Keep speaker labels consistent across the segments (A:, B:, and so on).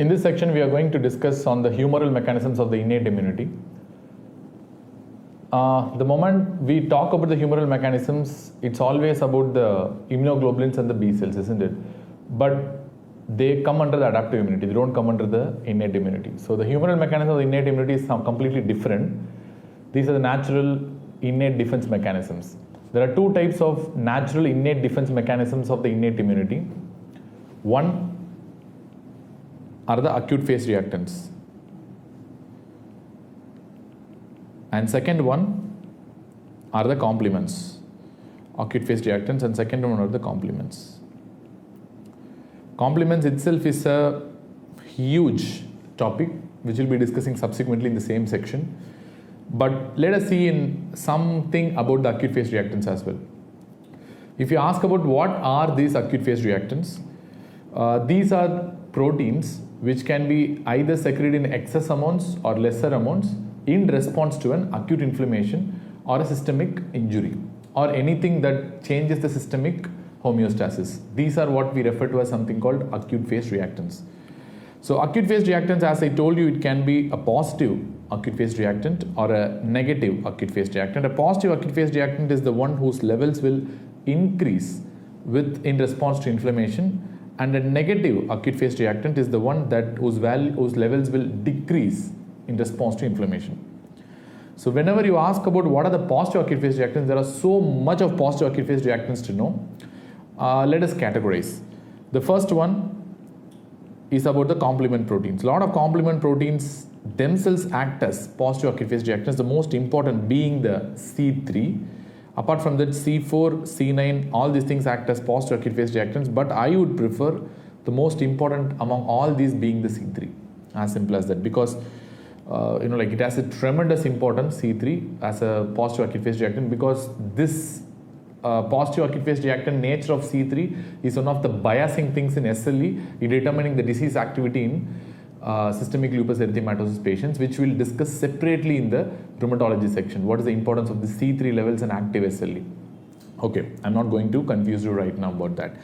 A: In this section, we are going to discuss on the humoral mechanisms of the innate immunity. The moment we talk about the humoral mechanisms, it's always about the immunoglobulins and the B cells, isn't it? But they come under the adaptive immunity. They don't come under the innate immunity. So the humoral mechanism of the innate immunity is completely different. These are the natural innate defense mechanisms. There are two types of natural innate defense mechanisms of the innate immunity. One are the acute phase reactants. And second one are the complements. Acute phase reactants and second one are the complements. Complements itself is a huge topic which we'll be discussing subsequently in the same section. But let us see in something about the acute phase reactants as well. If you ask about what are these acute phase reactants, these are proteins which can be either secreted in excess amounts or lesser amounts in response to an acute inflammation or a systemic injury or anything that changes the systemic homeostasis. These are what we refer to as something called acute phase reactants. So acute phase reactants, as I told you, it can be a positive acute phase reactant or a negative acute phase reactant. A positive acute phase reactant is the one whose levels will increase in response to inflammation, and a negative acute phase reactant is the one whose levels will decrease in response to inflammation. So whenever you ask about what are the positive acute phase reactants, there are so much of positive acute phase reactants to know. Let us categorize. The first one is about the complement proteins. A lot of complement proteins themselves act as positive acute phase reactants, the most important being the C3. Apart from that, C4, C9, all these things act as positive acute phase reactants, but I would prefer the most important among all these being the C3. As simple as that, because it has a tremendous importance, C3, as a positive acute phase reactant, because this positive acute phase reactant nature of C3 is one of the biasing things in SLE in determining the disease activity in systemic lupus erythematosus patients, which we'll discuss separately in the rheumatology section. What is the importance of the C3 levels in active SLE? Okay, I'm not going to confuse you right now about that.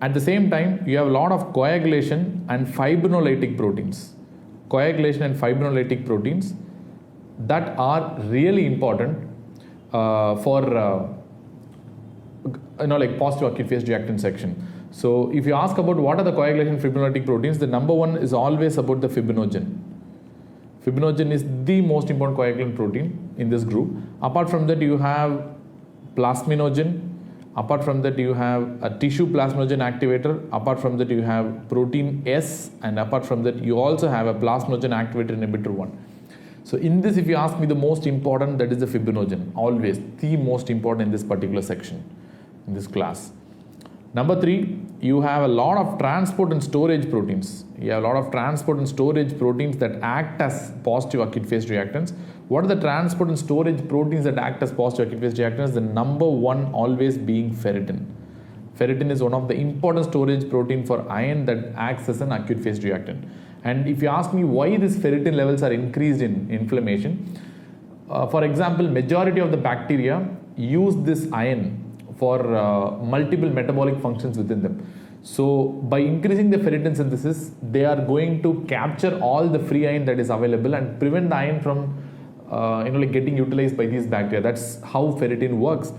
A: At the same time, you have a lot of coagulation and fibrinolytic proteins. Coagulation and fibrinolytic proteins that are really important for positive acute phase reactant section. So if you ask about what are the coagulation fibrinolytic proteins, the number one is always about the fibrinogen. Fibrinogen is the most important coagulant protein in this group. Apart from that, you have plasminogen. Apart from that, you have a tissue plasminogen activator. Apart from that, you have protein S, and apart from that, you also have a plasminogen activator inhibitor 1. So in this, if you ask me the most important, that is the fibrinogen, always the most important in this particular section, in this class. Number 3, you have a lot of transport and storage proteins. You have a lot of transport and storage proteins that act as positive acute phase reactants. What are the transport and storage proteins that act as positive acute phase reactants? The number one always being ferritin. Ferritin is one of the important storage protein for iron that acts as an acute phase reactant. And if you ask me why these ferritin levels are increased in inflammation, for example, majority of the bacteria use this iron for multiple metabolic functions within them. So by increasing the ferritin synthesis, they are going to capture all the free iron that is available and prevent the iron from getting utilized by these bacteria. That's how ferritin works.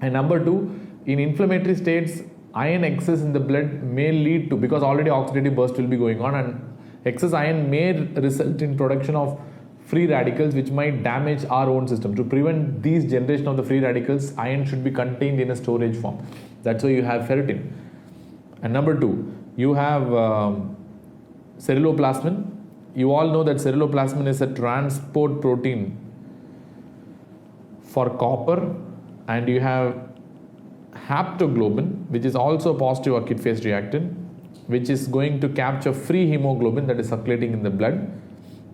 A: And number 2, in inflammatory states, iron excess in the blood may lead to, because already oxidative burst will be going on, and excess iron may result in production of free radicals which might damage our own system. To prevent these generation of the free radicals, iron should be contained in a storage form. That's why you have ferritin. And number 2, you have ceruloplasmin. You all know that ceruloplasmin is a transport protein for copper, and you have haptoglobin, which is also a positive acute phase reactant, which is going to capture free hemoglobin that is circulating in the blood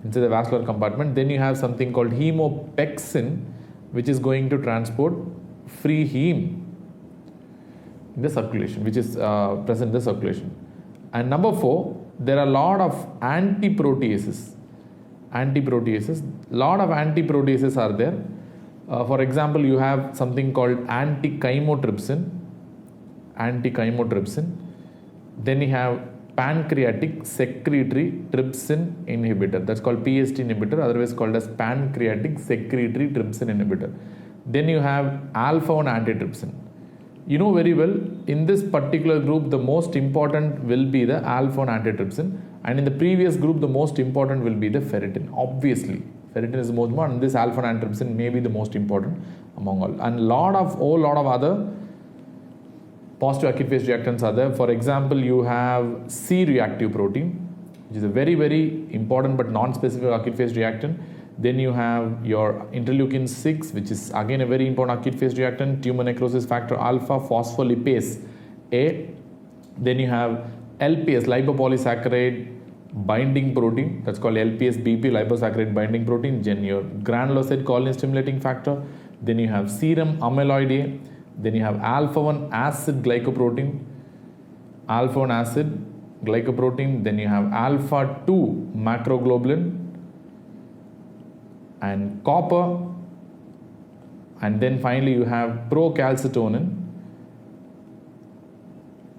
A: into the vascular compartment. Then you have something called hemopexin, which is going to transport free heme in the circulation, which is present in the circulation. And number 4, there are a lot of antiproteases. Lot of antiproteases are there. For example, you have something called anti-chymotrypsin. Then you have pancreatic secretory trypsin inhibitor. That's called PST inhibitor, otherwise called as pancreatic secretory trypsin inhibitor. Then you have alpha-1 antitrypsin. You know very well, in this particular group, the most important will be the alpha-1 antitrypsin, and in the previous group, the most important will be the ferritin. Obviously, ferritin is the most important, and this alpha-1 antitrypsin may be the most important among all. And lot of other positive acute phase reactants are there. For example, you have C-reactive protein, which is a very, very important but non-specific acute phase reactant. Then you have your interleukin 6, which is again a very important acute phase reactant, tumor necrosis factor alpha, phospholipase A. Then you have LPS, lipopolysaccharide binding protein, that's called LPS BP, liposaccharide binding protein. Then your granulocyte colony stimulating factor. Then you have serum amyloid A. Then you have alpha-1 acid glycoprotein, alpha-1 acid glycoprotein. Then you have alpha-2 macroglobulin and copper. And then finally you have procalcitonin,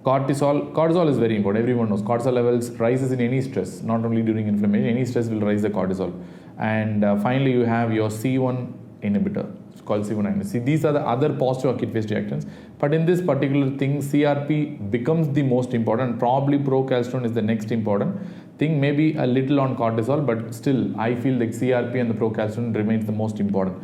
A: cortisol is very important. Everyone knows cortisol levels rises in any stress, not only during inflammation. Any stress will raise the cortisol. And finally you have your C1 inhibitor, it's called C1 inhibitor. See, these are the other positive acute phase reactants, but in this particular thing, CRP becomes the most important. Probably procalcitonin is the next important thing, maybe a little on cortisol, but still I feel like CRP and the procalcitonin remains the most important.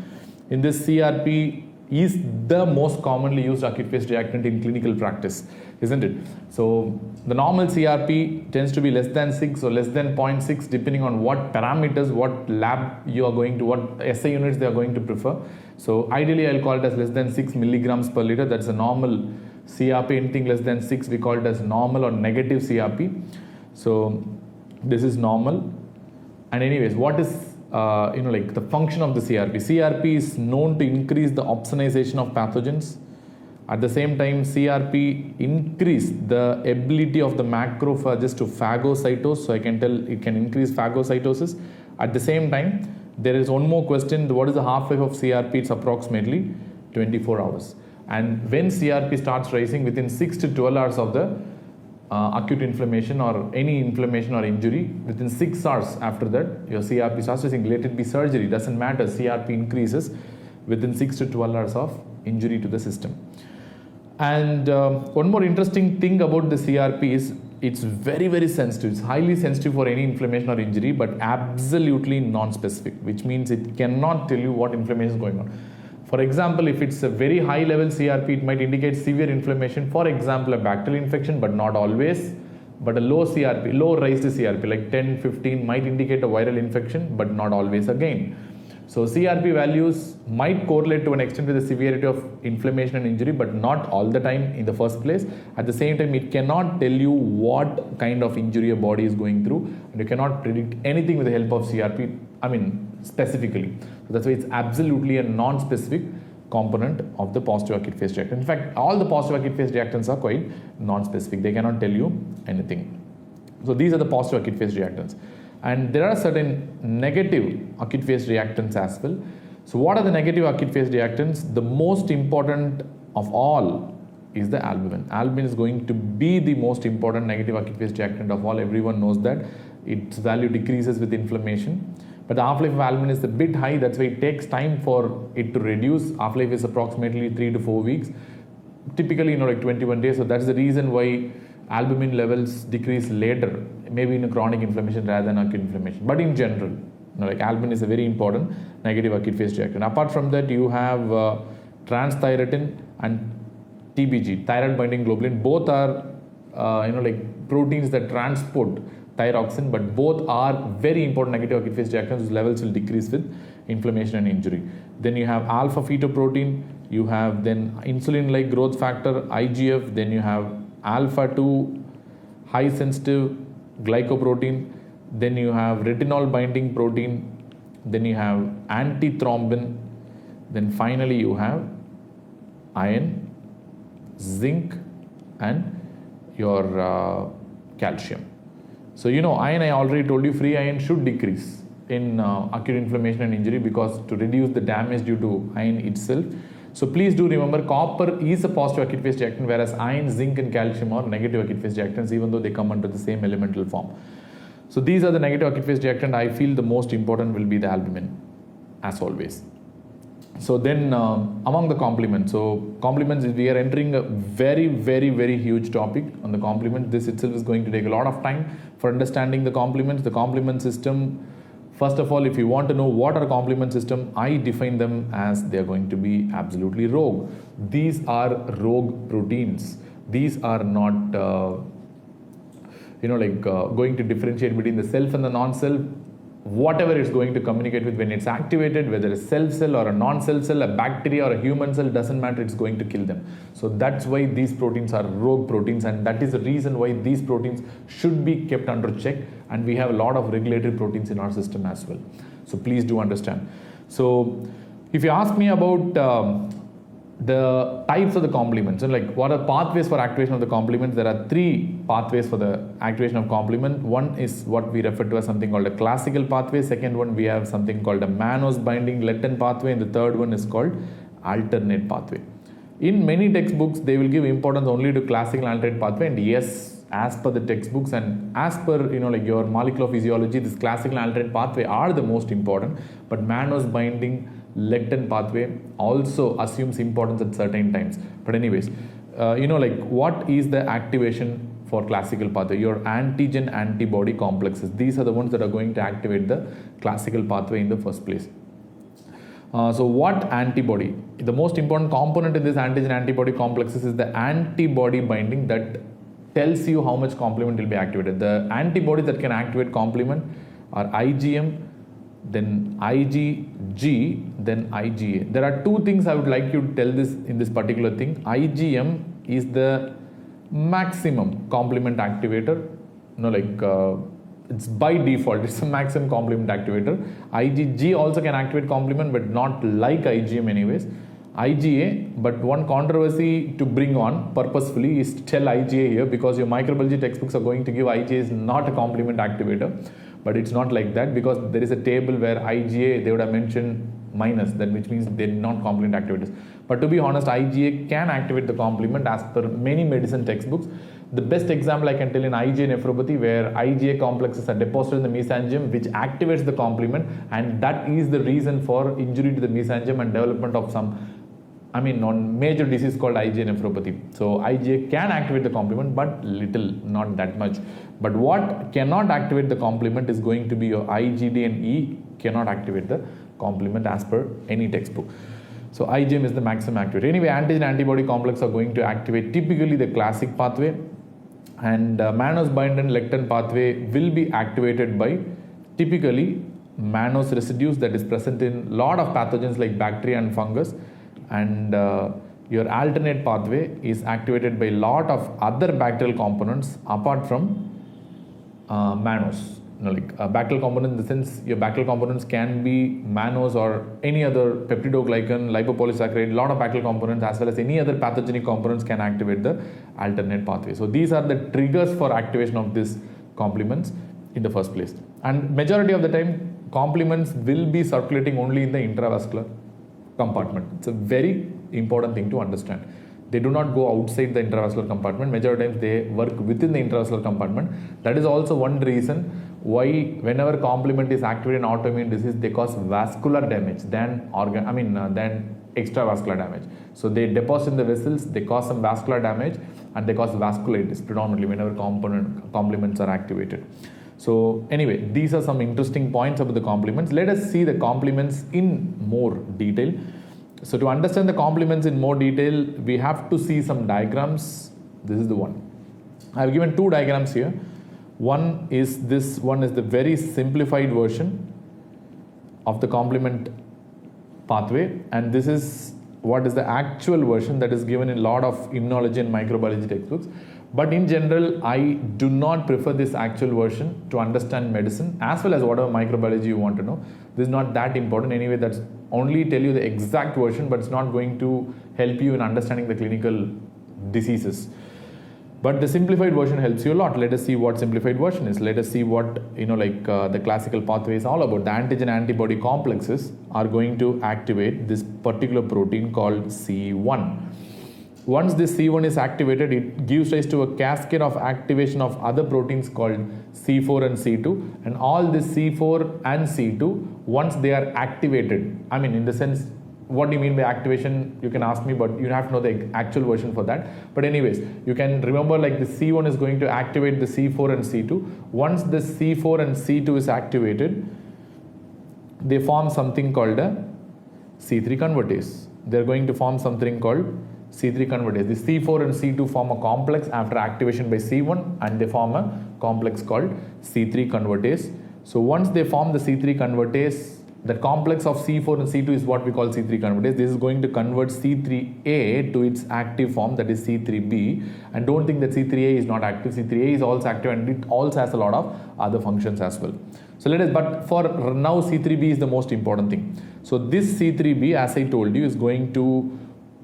A: In this, CRP is the most commonly used acute phase reactant in clinical practice, isn't it? So the normal CRP tends to be less than 6 or less than 0.6, depending on what parameters, what lab you are going to, what SI units they are going to prefer. So ideally I'll call it as less than 6 milligrams per liter. That's a normal CRP. Anything less than 6 we call it as normal or negative CRP. So this is normal. And anyways, what is like the function of the CRP? CRP is known to increase the opsonization of pathogens. At the same time, CRP increase the ability of the macrophages to phagocytose. So I can tell it can increase phagocytosis. At the same time, there is one more question. What is the half-life of CRP? It's approximately 24 hours. And when CRP starts rising, within 6 to 12 hours of the acute inflammation or any inflammation or injury, within 6 hours after that, your CRP starts rising. Let it be surgery, doesn't matter. CRP increases within 6 to 12 hours of injury to the system. And one more interesting thing about the CRP is it's very, very sensitive. It's highly sensitive for any inflammation or injury, but absolutely non-specific, which means it cannot tell you what inflammation is going on. For example, if it's a very high level CRP, it might indicate severe inflammation. For example, a bacterial infection, but not always. But a low CRP, low raised CRP, like 10, 15 might indicate a viral infection, but not always again. So CRP values might correlate to an extent with the severity of inflammation and injury, but not all the time in the first place. At the same time, it cannot tell you what kind of injury your body is going through, and you cannot predict anything with the help of CRP, specifically. So that's why it's absolutely a non-specific component of the positive acute phase reactant. In fact, all the positive acute phase reactants are quite non-specific. They cannot tell you anything. So these are the positive acute phase reactants. And there are certain negative acute phase reactants as well. So what are the negative acute phase reactants? The most important of all is the albumin. Albumin is going to be the most important negative acute phase reactant of all. Everyone knows that. Its value decreases with inflammation. But the half-life of albumin is a bit high. That's why it takes time for it to reduce. Half-life is approximately 3 to 4 weeks. Typically, like 21 days. So that's the reason why albumin levels decrease later, maybe in a chronic inflammation rather than acute inflammation. But in general, albumin is a very important negative acute phase reactant. Apart from that, you have transthyretin and TBG, thyroid binding globulin. Both are proteins that transport thyroxine, but both are very important negative acute phase reactants whose levels will decrease with inflammation and injury. Then you have alpha fetoprotein, you have then insulin-like growth factor, IGF, then you have alpha-2 high sensitive glycoprotein, then you have retinol binding protein, then you have antithrombin, then finally you have iron, zinc, and your calcium. So iron, I already told you, free iron should decrease in acute inflammation and injury, because to reduce the damage due to iron itself. So please do remember, copper is a positive acute phase reactant, whereas iron, zinc and calcium are negative acute phase reactants, even though they come under the same elemental form. So these are the negative acute phase reactant. I feel the most important will be the albumin, as always. So then among the complements, so complements, we are entering a very, very, very huge topic on the complements. This itself is going to take a lot of time for understanding the complements. The complement system, first of all, if you want to know what are complement system, I define them as they are going to be absolutely rogue. These are rogue proteins. These are not going to differentiate between the self and the non-self. Whatever it's going to communicate with when it's activated, whether it's self cell or a non-self cell, a bacteria or a human cell, doesn't matter, it's going to kill them. So that's why these proteins are rogue proteins, and that is the reason why these proteins should be kept under check, and we have a lot of regulatory proteins in our system as well. So please do understand. So if you ask me about the types of the complements, and like what are pathways for activation of the complements, there are 3 pathways for the activation of complement. One is what we refer to as something called a classical pathway. Second one, we have something called a mannose binding lectin pathway, and the third one is called alternate pathway. In many textbooks, they will give importance only to classical and alternate pathway, and yes, as per the textbooks and as per your molecular physiology, this classical and alternate pathway are the most important, but mannose binding lectin pathway also assumes importance at certain times. But anyways, what is the activation for classical pathway? Your antigen antibody complexes. These are the ones that are going to activate the classical pathway in the first place. So what antibody? The most important component in this antigen antibody complexes is the antibody binding that tells you how much complement will be activated. The antibodies that can activate complement are IgM, then IgG, then IgA. There are 2 things I would like you to tell this in this particular thing. IgM is the maximum complement activator. It's by default, it's a maximum complement activator. IgG also can activate complement, but not like IgM anyways. IgA, but one controversy to bring on purposefully is to tell IgA here, because your microbiology textbooks are going to give IgA is not a complement activator. But it's not like that, because there is a table where IgA, they would have mentioned minus, that which means they're not complement activators. But to be honest, IgA can activate the complement as per many medicine textbooks. The best example I can tell in IgA nephropathy, where IgA complexes are deposited in the mesangium, which activates the complement, and that is the reason for injury to the mesangium and development of on major disease called IgA nephropathy. So IgA can activate the complement, but little, not that much. But what cannot activate the complement is going to be your IgD and E cannot activate the complement as per any textbook. So IgM is the maximum activator. Anyway, antigen antibody complex are going to activate typically the classic pathway, and mannose binding lectin pathway will be activated by typically mannose residues that is present in a lot of pathogens like bacteria and fungus. And your alternate pathway is activated by a lot of other bacterial components apart from mannose. Bacterial component in the sense your bacterial components can be mannose or any other peptidoglycan, lipopolysaccharide, a lot of bacterial components as well as any other pathogenic components can activate the alternate pathway. So these are the triggers for activation of these complements in the first place. And majority of the time, complements will be circulating only in the intravascular compartment. It's a very important thing to understand. They do not go outside the intravascular compartment. Majority times they work within the intravascular compartment. That is also one reason why whenever complement is activated in autoimmune disease, they cause vascular damage than extravascular damage. So they deposit in the vessels, they cause some vascular damage, and they cause vasculitis predominantly whenever complements are activated. So anyway, these are some interesting points about the complements. Let us see the complements in more detail. So to understand the complements in more detail, we have to see some diagrams. This is the one. I have given 2 diagrams here. One is the very simplified version of the complement pathway, and this is what is the actual version that is given in a lot of immunology and microbiology textbooks. But in general, I do not prefer this actual version to understand medicine as well as whatever microbiology you want to know. This is not that important anyway. That's only tell you the exact version, but it's not going to help you in understanding the clinical diseases. But the simplified version helps you a lot. Let us see what simplified version is. Let us see what, the classical pathway is all about. The antigen antibody complexes are going to activate this particular protein called C1. Once this C1 is activated, it gives rise to a cascade of activation of other proteins called C4 and C2. And all this C4 and C2, once they are activated, in the sense, what do you mean by activation? You can ask me, but you have to know the actual version for that. But anyways, you can remember like the C1 is going to activate the C4 and C2. Once the C4 and C2 is activated, they form something called a C3 convertase. They're going to form something called C3 convertase. The C4 and C2 form a complex after activation by C1, and they form a complex called C3 convertase. So once they form the C3 convertase, the complex of C4 and C2 is what we call C3 convertase. This is going to convert C3A to its active form, that is C3B. And don't think that C3A is not active. C3A is also active, and it also has a lot of other functions as well. So but for now, C3B is the most important thing. So this C3B, as I told you, is going to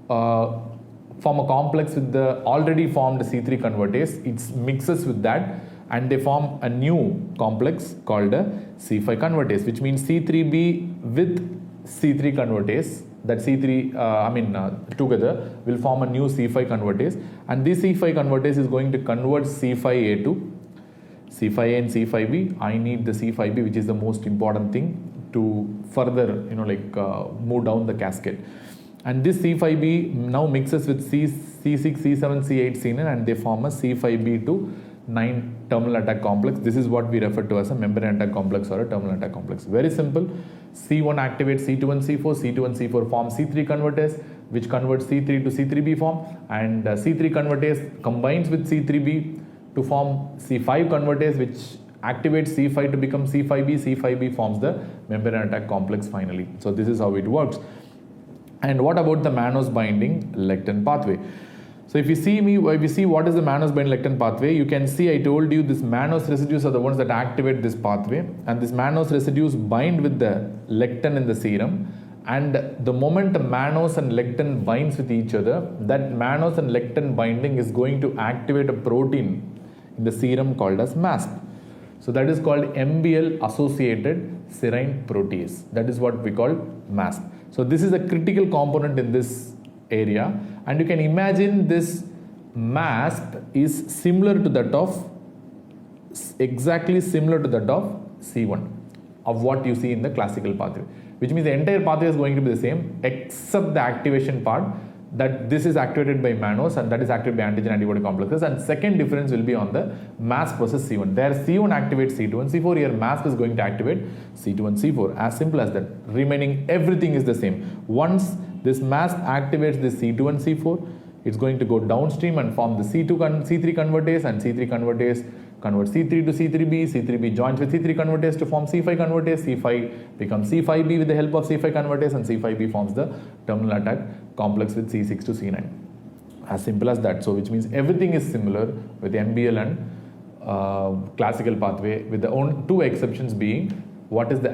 A: form a complex with the already formed C3 convertase. It mixes with that, and they form a new complex called a C5 convertase, which means C3B with C3 convertase, that C3 together will form a new C5 convertase, and this C5 convertase is going to convert C5A to C5A and C5B. I need the C5B, which is the most important thing to further move down the cascade. And this C5B now mixes with C6, C7, C8, C9, and they form a C5B to 9 terminal attack complex. This is what we refer to as a membrane attack complex or a terminal attack complex. Very simple. C1 activates C2 and C4. C2 and C4 form C3 convertase, which converts C3 to C3B form, and C3 convertase combines with C3B to form C5 convertase, which activates C5 to become C5B. C5B forms the membrane attack complex finally. So this is how it works. And what about the mannose binding lectin pathway? So if you see what is the mannose binding lectin pathway, you can see I told you this mannose residues are the ones that activate this pathway, and this mannose residues bind with the lectin in the serum, and the moment the mannose and lectin binds with each other, that mannose and lectin binding is going to activate a protein in the serum called as MASP. So that is called MBL associated serine protease. That is what we call MASP. So this is a critical component in this area, and you can imagine this MASP is exactly similar to that of C1 of what you see in the classical pathway, which means the entire pathway is going to be the same except the activation part, that this is activated by mannose and that is activated by antigen antibody complexes, and second difference will be on the MASP versus C1. There C1 activates C2 and C4, here MASP is going to activate C2 and C4. As simple as that. Remaining everything is the same. Once this MASP activates the C2 and C4, it's going to go downstream and form the C3 convertase, and C3 convertase converts C3 to C3B, C3B joins with C3 convertase to form C5 convertase, C5 becomes C5B with the help of C5 convertase, and C5B forms the terminal attack complex with C6 to C9. As simple as that. So which means everything is similar with MBL and classical pathway, with the only two exceptions being what is the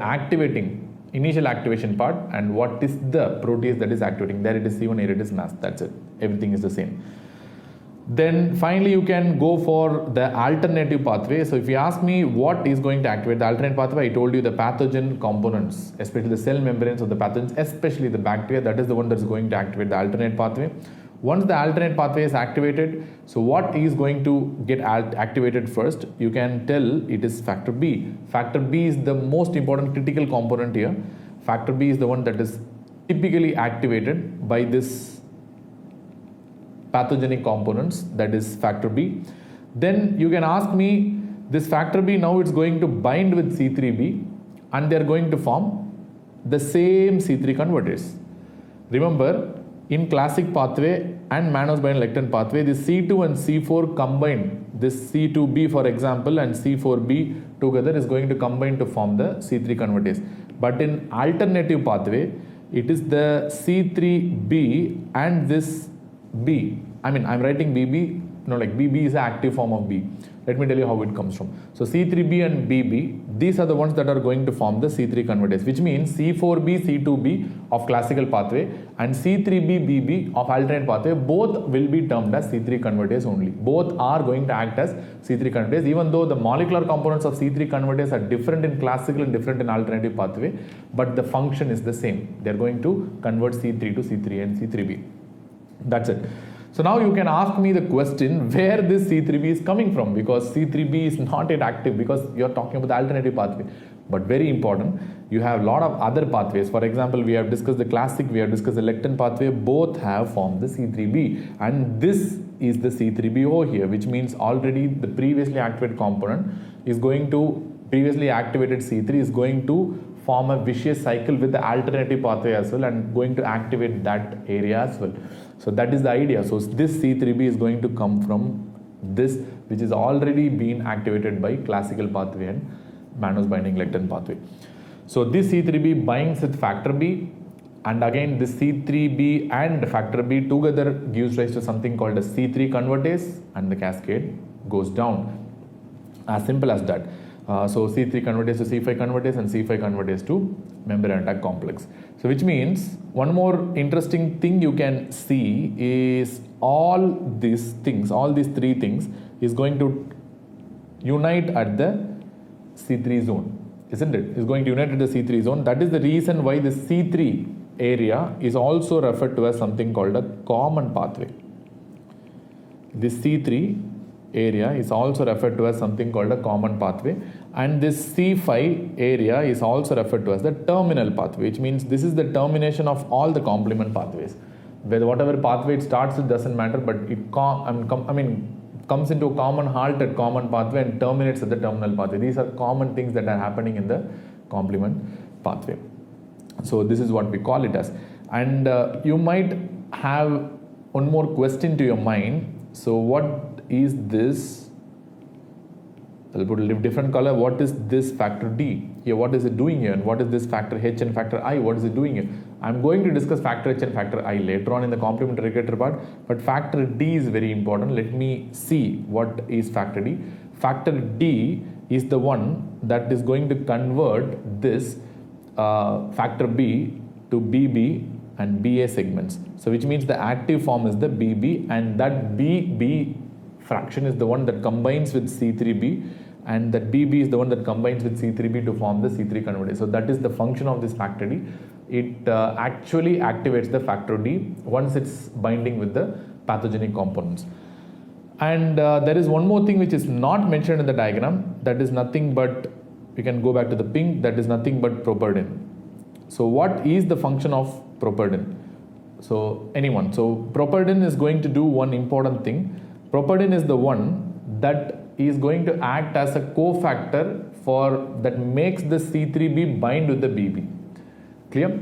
A: initial activation part and what is the protease that is activating. There it is C1, here it is MASP. That's it. Everything is the same. Then finally you can go for the alternative pathway. So if you ask me what is going to activate the alternate pathway, I told you the pathogen components, especially the cell membranes of the pathogens, especially the bacteria, that is the one that is going to activate the alternate pathway. Once the alternate pathway is activated, so what is going to get activated first? You can tell it is factor B. Factor B is the most important critical component here. Factor B is the one that is typically activated by this pathogenic components, that is factor B. Then you can ask me, this factor B now it's going to bind with C3B and they are going to form the same C3 convertase. Remember, in classic pathway and mannose binding lectin pathway, the C2 and C4 combine, this C2B for example and C4B together is going to combine to form the C3 convertase. But in alternative pathway, it is the C3B and this B. I'm writing BB, like BB is the active form of B. Let me tell you how it comes from. So C3B and BB, these are the ones that are going to form the C3 convertase, which means C4B, C2B of classical pathway and C3B, BB of alternate pathway, both will be termed as C3 convertase only. Both are going to act as C3 convertase, even though the molecular components of C3 convertase are different in classical and different in alternative pathway, but the function is the same. They are going to convert C3 to C3A and C3B. That's it. So now you can ask me the question where this C3B is coming from, because C3B is not yet active because you are talking about the alternative pathway. But very important, you have a lot of other pathways. For example, we have discussed the classic, we have discussed the lectin pathway, both have formed the C3B, and this is the C3BO here, which means already the previously activated component is going to, previously activated C3 is going to form a vicious cycle with the alternative pathway as well and going to activate that area as well. So that is the idea. So this C3B is going to come from this, which is already been activated by classical pathway and mannose binding lectin pathway. So this C3B binds with factor B, and again this C3B and factor B together gives rise to something called a C3 convertase, and the cascade goes down. As simple as that. So C3 convertase to C5 convertase and C5 convertase to membrane attack complex. So which means one more interesting thing you can see is all these things, all these three things is going to unite at the C3 zone, isn't it? Is going to unite at the C3 zone. That is the reason why the C3 area is also referred to as something called a common pathway. This C3 area is also referred to as something called a common pathway, and this C5 area is also referred to as the terminal pathway, which means this is the termination of all the complement pathways. Whether whatever pathway it starts with doesn't matter, but it comes into a common halt at common pathway and terminates at the terminal pathway. These are common things that are happening in the complement pathway. So this is what we call it as. And you might have one more question to your mind. So what is this? I'll put a different color. What is this factor D here? What is it doing here? And what is this factor H and factor I? What is it doing here? I'm going to discuss factor H and factor I later on in the complementary regulator part, but factor D is very important. Let me see what is factor D. Factor D is the one that is going to convert this factor B to BB and BA segments. So which means the active form is the BB, and that BB fraction is the one that combines with C3B, and that BB is the one that combines with C3B to form the C3 convertase. So that is the function of this factor D. It actually activates the factor D once it's binding with the pathogenic components. And there is one more thing which is not mentioned in the diagram. That is nothing but, we can go back to the pink, that is nothing but properdin. So what is the function of properdin? So properdin is going to do one important thing. Properdin is the one that is going to act as a cofactor that makes the C3B bind with the BB. Clear?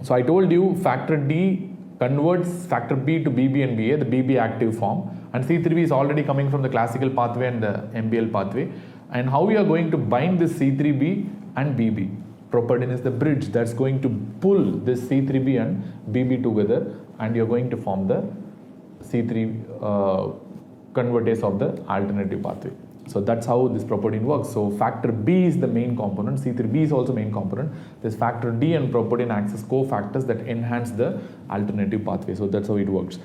A: So I told you factor D converts factor B to BB and BA, the BB active form, and C3B is already coming from the classical pathway and the MBL pathway. And how we are going to bind this C3B and BB? Properdin is the bridge that's going to pull this C3B and BB together, and you're going to form the C3 convertase of the alternative pathway. So that's how this properdin works. So factor B is the main component, C3B is also main component. This factor D and properdin acts as cofactors that enhance the alternative pathway. So that's how it works.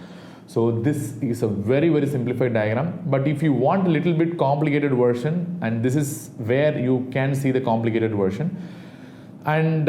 A: So this is a very, very simplified diagram, but if you want a little bit complicated version, and this is where you can see the complicated version. And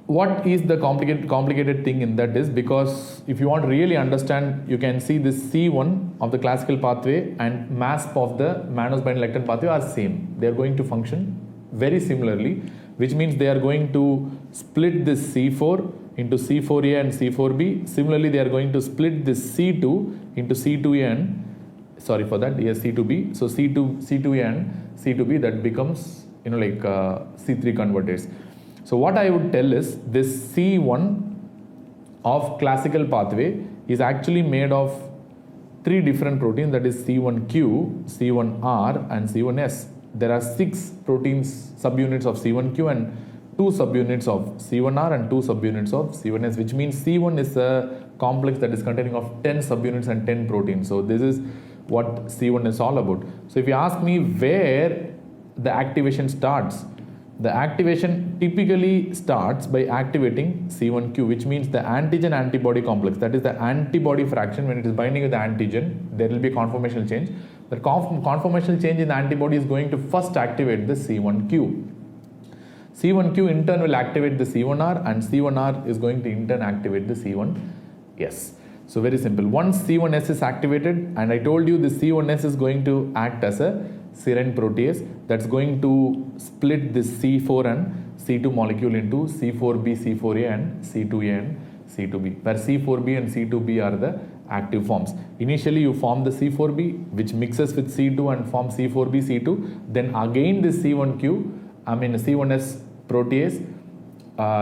A: what is the complicated thing in that is, because if you want to really understand, you can see this C1 of the classical pathway and MASP of the mannose binding lectin pathway are same. They are going to function very similarly, which means they are going to split this C4 into C4A and C4B. Similarly, they are going to split this C2 into C2A and, sorry for that, yes, C2B. So C2A and C2B, that becomes C3 convertase. So what I would tell is this C1 of classical pathway is actually made of three different proteins, that is C1Q, C1R and C1S. There are 6 proteins, subunits of C1Q and 2 subunits of C1R and 2 subunits of C1S, which means C1 is a complex that is containing of 10 subunits and 10 proteins. So this is what C1 is all about. So if you ask me where the activation starts, the activation typically starts by activating C1q, which means the antigen antibody complex, that is the antibody fraction. When it is binding with the antigen, there will be a conformational change. The conformational change in the antibody is going to first activate the C1q. C1q in turn will activate the C1r, and C1r is going to in turn activate the C1s. So very simple. Once C1s is activated, and I told you the C1s is going to act as a serine protease that's going to split this C4 and C2 molecule into C4b, C4a and C2a and C2b, where C4b and C2b are the active forms. Initially you form the C4b, which mixes with C2 and forms C4b, C2. Then again this C1s protease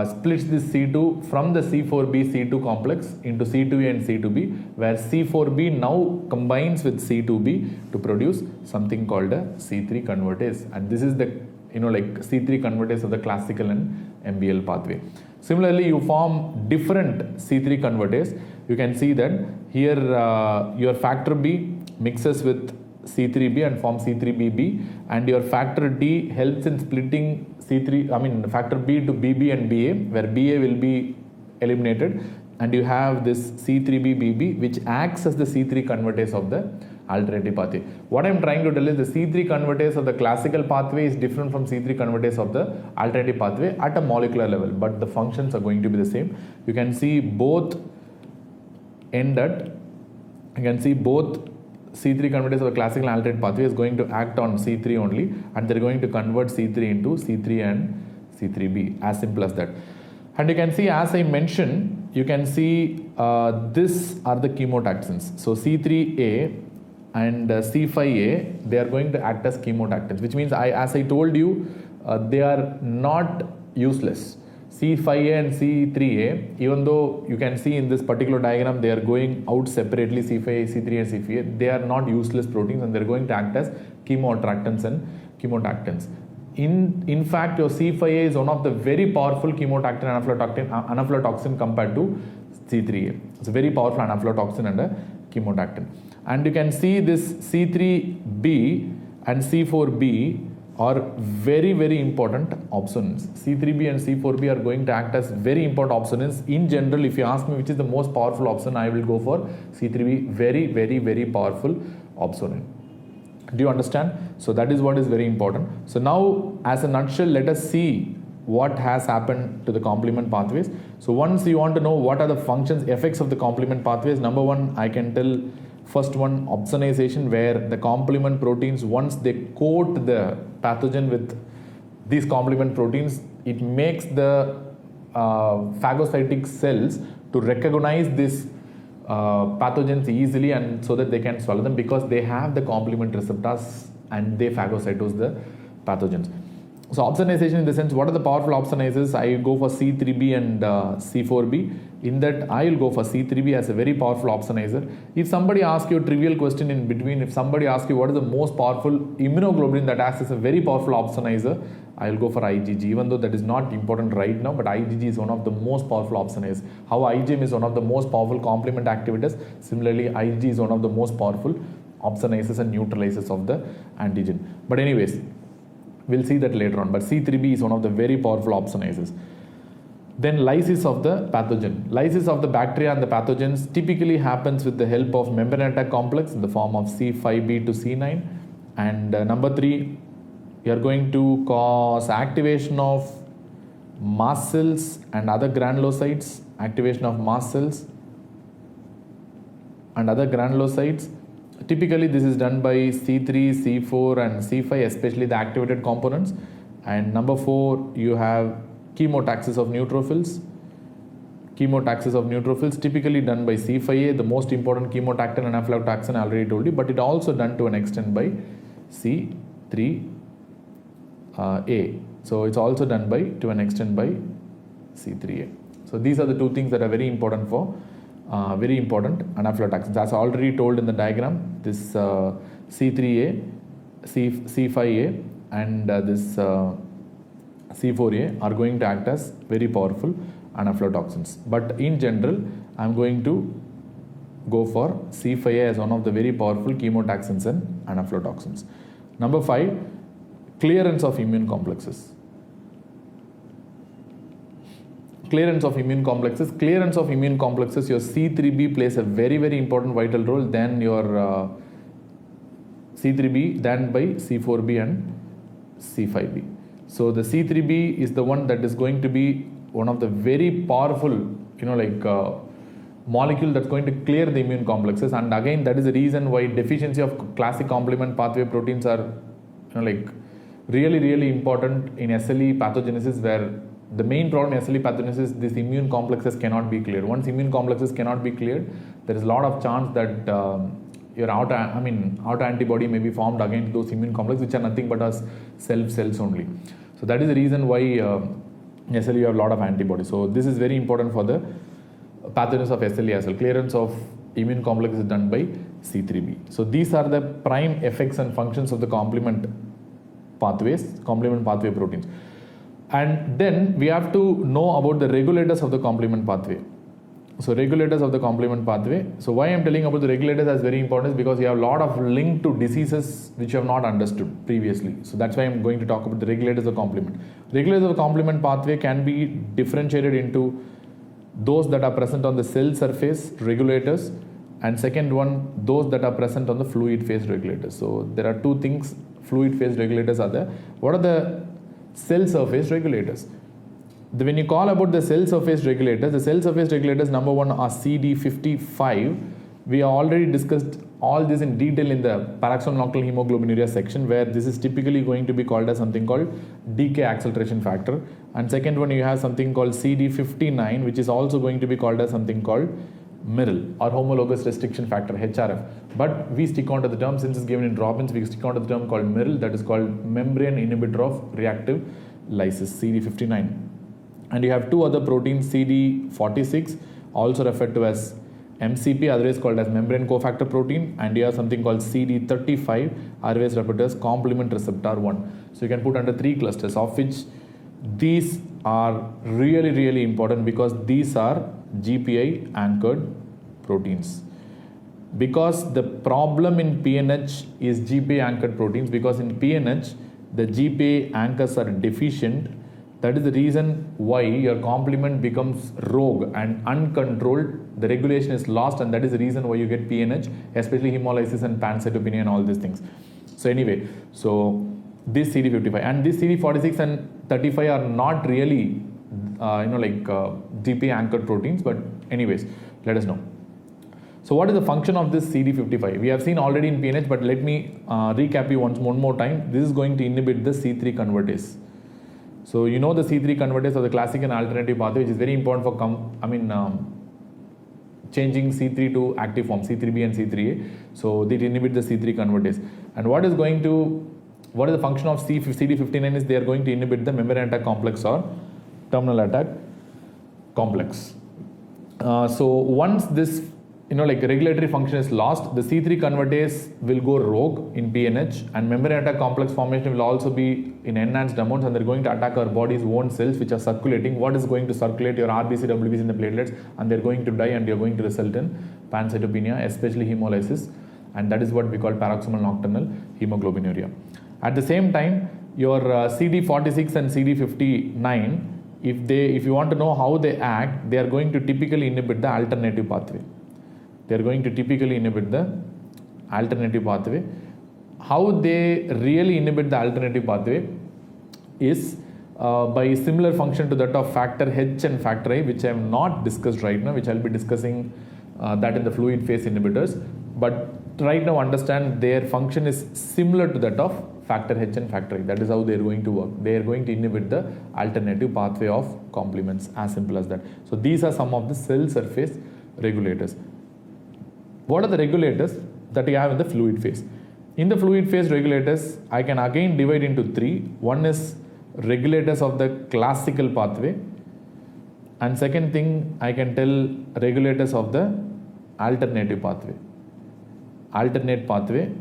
A: splits this C2 from the C4b, C2 complex into C2a and C2b, where C4b now combines with C2b to produce something called a C3 convertase. And this is the C3 convertase of the classical and MBL pathway. Similarly, you form different C3 convertase. You can see that here your factor B mixes with C3b and forms C3bb, and your factor D helps in splitting factor B to BB and BA, where BA will be eliminated, and you have this C3b-BB, which acts as the C3 convertase of the alternative pathway. What I am trying to tell is the C3 convertase of the classical pathway is different from C3 convertase of the alternative pathway at a molecular level, but the functions are going to be the same. You can see both C3 convertase of the classical and alternate pathway is going to act on C3 only, and they're going to convert C3 into C3 and C3b, as simple as that. And you can see, as I mentioned, you can see these are the chemotaxins. So C3a and C5a, they are going to act as chemotaxins, which means as I told you, they are not useless. C5a and C3a, even though you can see in this particular diagram they are going out separately, C5a, C3a and C5a, they are not useless proteins, and they are going to act as chemoattractants and chemotactants. In fact, your C5a is one of the very powerful chemotactin anaphylotoxin compared to C3a. It's a very powerful anaphylotoxin and a chemotactin. And you can see this C3b and C4b are very, very important opsonins. C3b and C4b are going to act as very important opsonins. In general, if you ask me which is the most powerful opsonin, I will go for C3b, very, very, very powerful opsonin. Do you understand? So that is what is very important. So now, as a nutshell, let us see what has happened to the complement pathways. So once you want to know what are the functions, effects of the complement pathways, number one, I can tell first one, opsonization, where the complement proteins, once they coat the pathogen with these complement proteins, it makes the phagocytic cells to recognize these pathogens easily, and so that they can swallow them, because they have the complement receptors and they phagocytose the pathogens. So opsonization, in the sense, what are the powerful opsonizers? I go for C3b and C4b. In that, I will go for C3b as a very powerful opsonizer. If somebody asks you a trivial question in between, if somebody asks you what is the most powerful immunoglobulin that acts as a very powerful opsonizer, I will go for IgG, even though that is not important right now, but IgG is one of the most powerful opsonizers. How IgM is one of the most powerful complement activators, similarly IgG is one of the most powerful opsonizers and neutralizers of the antigen. But anyways, we'll see that later on, but C3b is one of the very powerful opsonizers. Then lysis of the pathogen. Lysis of the bacteria and the pathogens typically happens with the help of membrane attack complex in the form of C5b to C9. And number 3, you are going to cause activation of mast cells and other granulocytes, activation of mast cells and other granulocytes. Typically this is done by C3, C4 and C5, especially the activated components. And number 4, you have chemotaxis of neutrophils. Chemotaxis of neutrophils typically done by C5a, the most important chemotactin and anaphylotoxin, I already told you, but it also done to an extent by C3a. So it's also done to an extent by C3a. So these are the two things that are very important for very important anaphylotoxins. As already told in the diagram, this C3a, C5a and this C4a are going to act as very powerful anaphylotoxins. But in general, I'm going to go for C5A as one of the very powerful chemotaxins and aflatoxins. Number 5, clearance of immune complexes. Clearance of immune complexes. Clearance of immune complexes, your C3b plays a very, very important vital role than your C3b, than by C4b and C5b. So the C3b is the one that is going to be one of the very powerful, molecule that's going to clear the immune complexes. And again, that is the reason why deficiency of classic complement pathway proteins are, really, really important in SLE pathogenesis, where the main problem in SLE pathogenesis, these immune complexes cannot be cleared. Once immune complexes cannot be cleared, there is a lot of chance that your autoantibody may be formed against those immune complexes, which are nothing but as cells only. So that is the reason why in SLE you have a lot of antibodies. So this is very important for the pathogens of SLE as well. Clearance of immune complexes is done by C3b. So these are the prime effects and functions of the complement pathway proteins. And then we have to know about the regulators of the complement pathway. So regulators of the complement pathway. So why I am telling about the regulators as very important is because you have a lot of link to diseases which you have not understood previously. So that's why I am going to talk about the regulators of complement. Regulators of the complement pathway can be differentiated into those that are present on the cell surface, regulators, and second one, those that are present on the fluid phase regulators. So there are two things, fluid phase regulators are there. What are the cell surface regulators? When you call about the cell surface regulators, the cell surface regulators, number one are CD55. We have already discussed all this in detail in the paroxysmal nocturnal hemoglobinuria section, where this is typically going to be called as something called decay acceleration factor. And second one, you have something called CD59, which is also going to be called as something called MIRL, or homologous restriction factor, HRF. But we stick on to the term, since it's given in Robbins, we stick on to the term called MIRL, that is called membrane inhibitor of reactive lysis, CD59. And you have two other proteins, CD46, also referred to as MCP, otherwise called as membrane cofactor protein, and you have something called CD35, otherwise referred to as complement receptor 1. So you can put under three clusters, of which these are really, really important because these are GPI anchored proteins. Because the problem in PNH is GPI anchored proteins, because in PNH the GPI anchors are deficient. That is the reason why your complement becomes rogue and uncontrolled. The regulation is lost, and that is the reason why you get PNH, especially hemolysis and pancytopenia and all these things. So anyway, so this CD55 and this CD46 and 35 are not really GPI anchored proteins, but anyways, let us know. So what is the function of this CD55? We have seen already in PNH, but let me recap you one more time. This is going to inhibit the C3 convertase. So you know the C3 convertase of the classic and alternative pathway, which is very important for changing C3 to active form, C3b and C3a. So they inhibit the C3 convertase. And what is the function of CD59 is they are going to inhibit the membrane attack complex or terminal attack complex. So once this regulatory function is lost, the C3 convertase will go rogue in PNH, and membrane attack complex formation will also be in enhanced amounts, and they're going to attack our body's own cells which are circulating. What is going to circulate? Your RBC, WBC in the platelets, and they're going to die, and you're going to result in pancytopenia, especially hemolysis, and that is what we call paroxysmal nocturnal hemoglobinuria. At the same time, your CD46 and CD59, if you want to know how they act, they are going to typically inhibit the alternative pathway. They are going to typically inhibit the alternative pathway. How they really inhibit the alternative pathway is by similar function to that of factor H and factor I, which I have not discussed right now, which I will be discussing that in the fluid phase inhibitors. But right now understand their function is similar to that of factor H and factor I. That is how they are going to work. They are going to inhibit the alternative pathway of complements, as simple as that. So these are some of the cell surface regulators. What are the regulators that you have in the fluid phase? In the fluid phase regulators, I can again divide into three. One is regulators of the classical pathway, and second thing I can tell regulators of the alternative pathway. Alternate pathway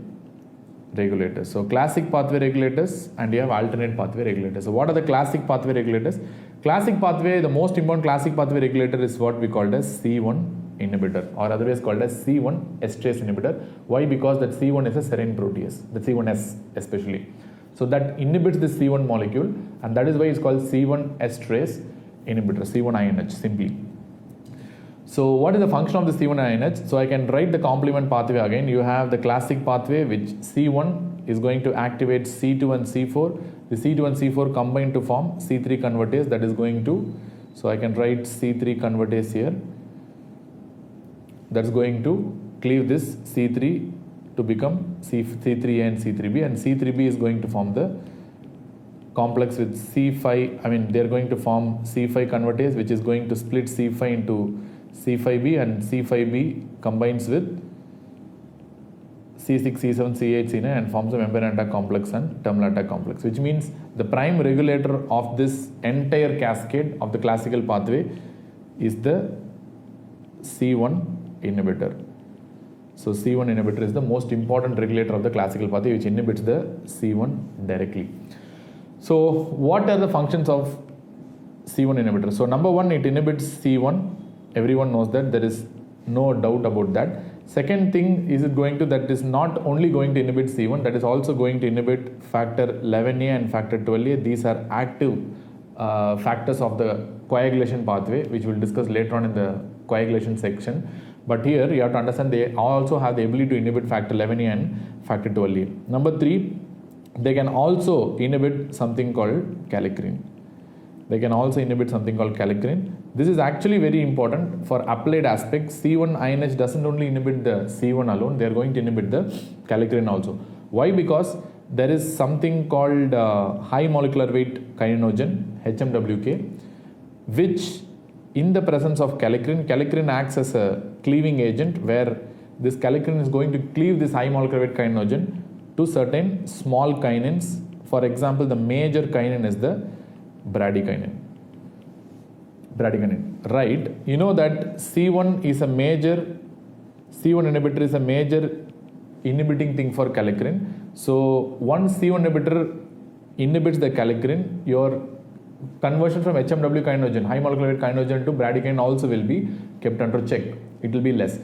A: regulators. So classic pathway regulators, and you have alternate pathway regulators. So what are the classic pathway regulators? Classic pathway, the most important classic pathway regulator is what we call as C1 inhibitor, or otherwise called as C1 esterase inhibitor. Why? Because that C1 is a serine protease, the C1s especially. So that inhibits this C1 molecule, and that is why it's called C1 esterase inhibitor, C1INH simply. So what is the function of the C1INH? So I can write the complement pathway again. You have the classic pathway, which C1 is going to activate C2 and C4. The C2 and C4 combine to form C3 convertase, that is going to, so I can write C3 convertase here. That's going to cleave this C3 to become C3A and C3B, and C3B is going to form the complex with C5, they're going to form C5 convertase, which is going to split C5 into C5B, and C5B combines with C6, C7, C8, C9 and forms a membrane attack complex and terminal attack complex, which means the prime regulator of this entire cascade of the classical pathway is the C1 inhibitor. So C1 inhibitor is the most important regulator of the classical pathway, which inhibits the C1 directly. So what are the functions of C1 inhibitor? So number one, it inhibits C1. Everyone knows that, there is no doubt about that. Second thing is it going to, that is not only going to inhibit C1, that is also going to inhibit factor 11A and factor 12A. These are active factors of the coagulation pathway, which we'll discuss later on in the coagulation section. But here you have to understand they also have the ability to inhibit factor 11A and factor 12A. Number three, they can also inhibit something called kallikrein. They can also inhibit something called kallikrein. This is actually very important for applied aspects. C1INH doesn't only inhibit the C1 alone, they are going to inhibit the kallikrein also. Why? Because there is something called high molecular weight kininogen, HMWK, which in the presence of kallikrein acts as a cleaving agent, where this kallikrein is going to cleave this high molecular weight kininogen to certain small kinins. For example, the major kinin is the bradykinin, right? You know that C1 inhibitor is a major inhibiting thing for kallikrein. So once C1 inhibitor inhibits the kallikrein, your conversion from HMW kininogen, high molecular weight kininogen, to bradykinin also will be kept under check. It will be less.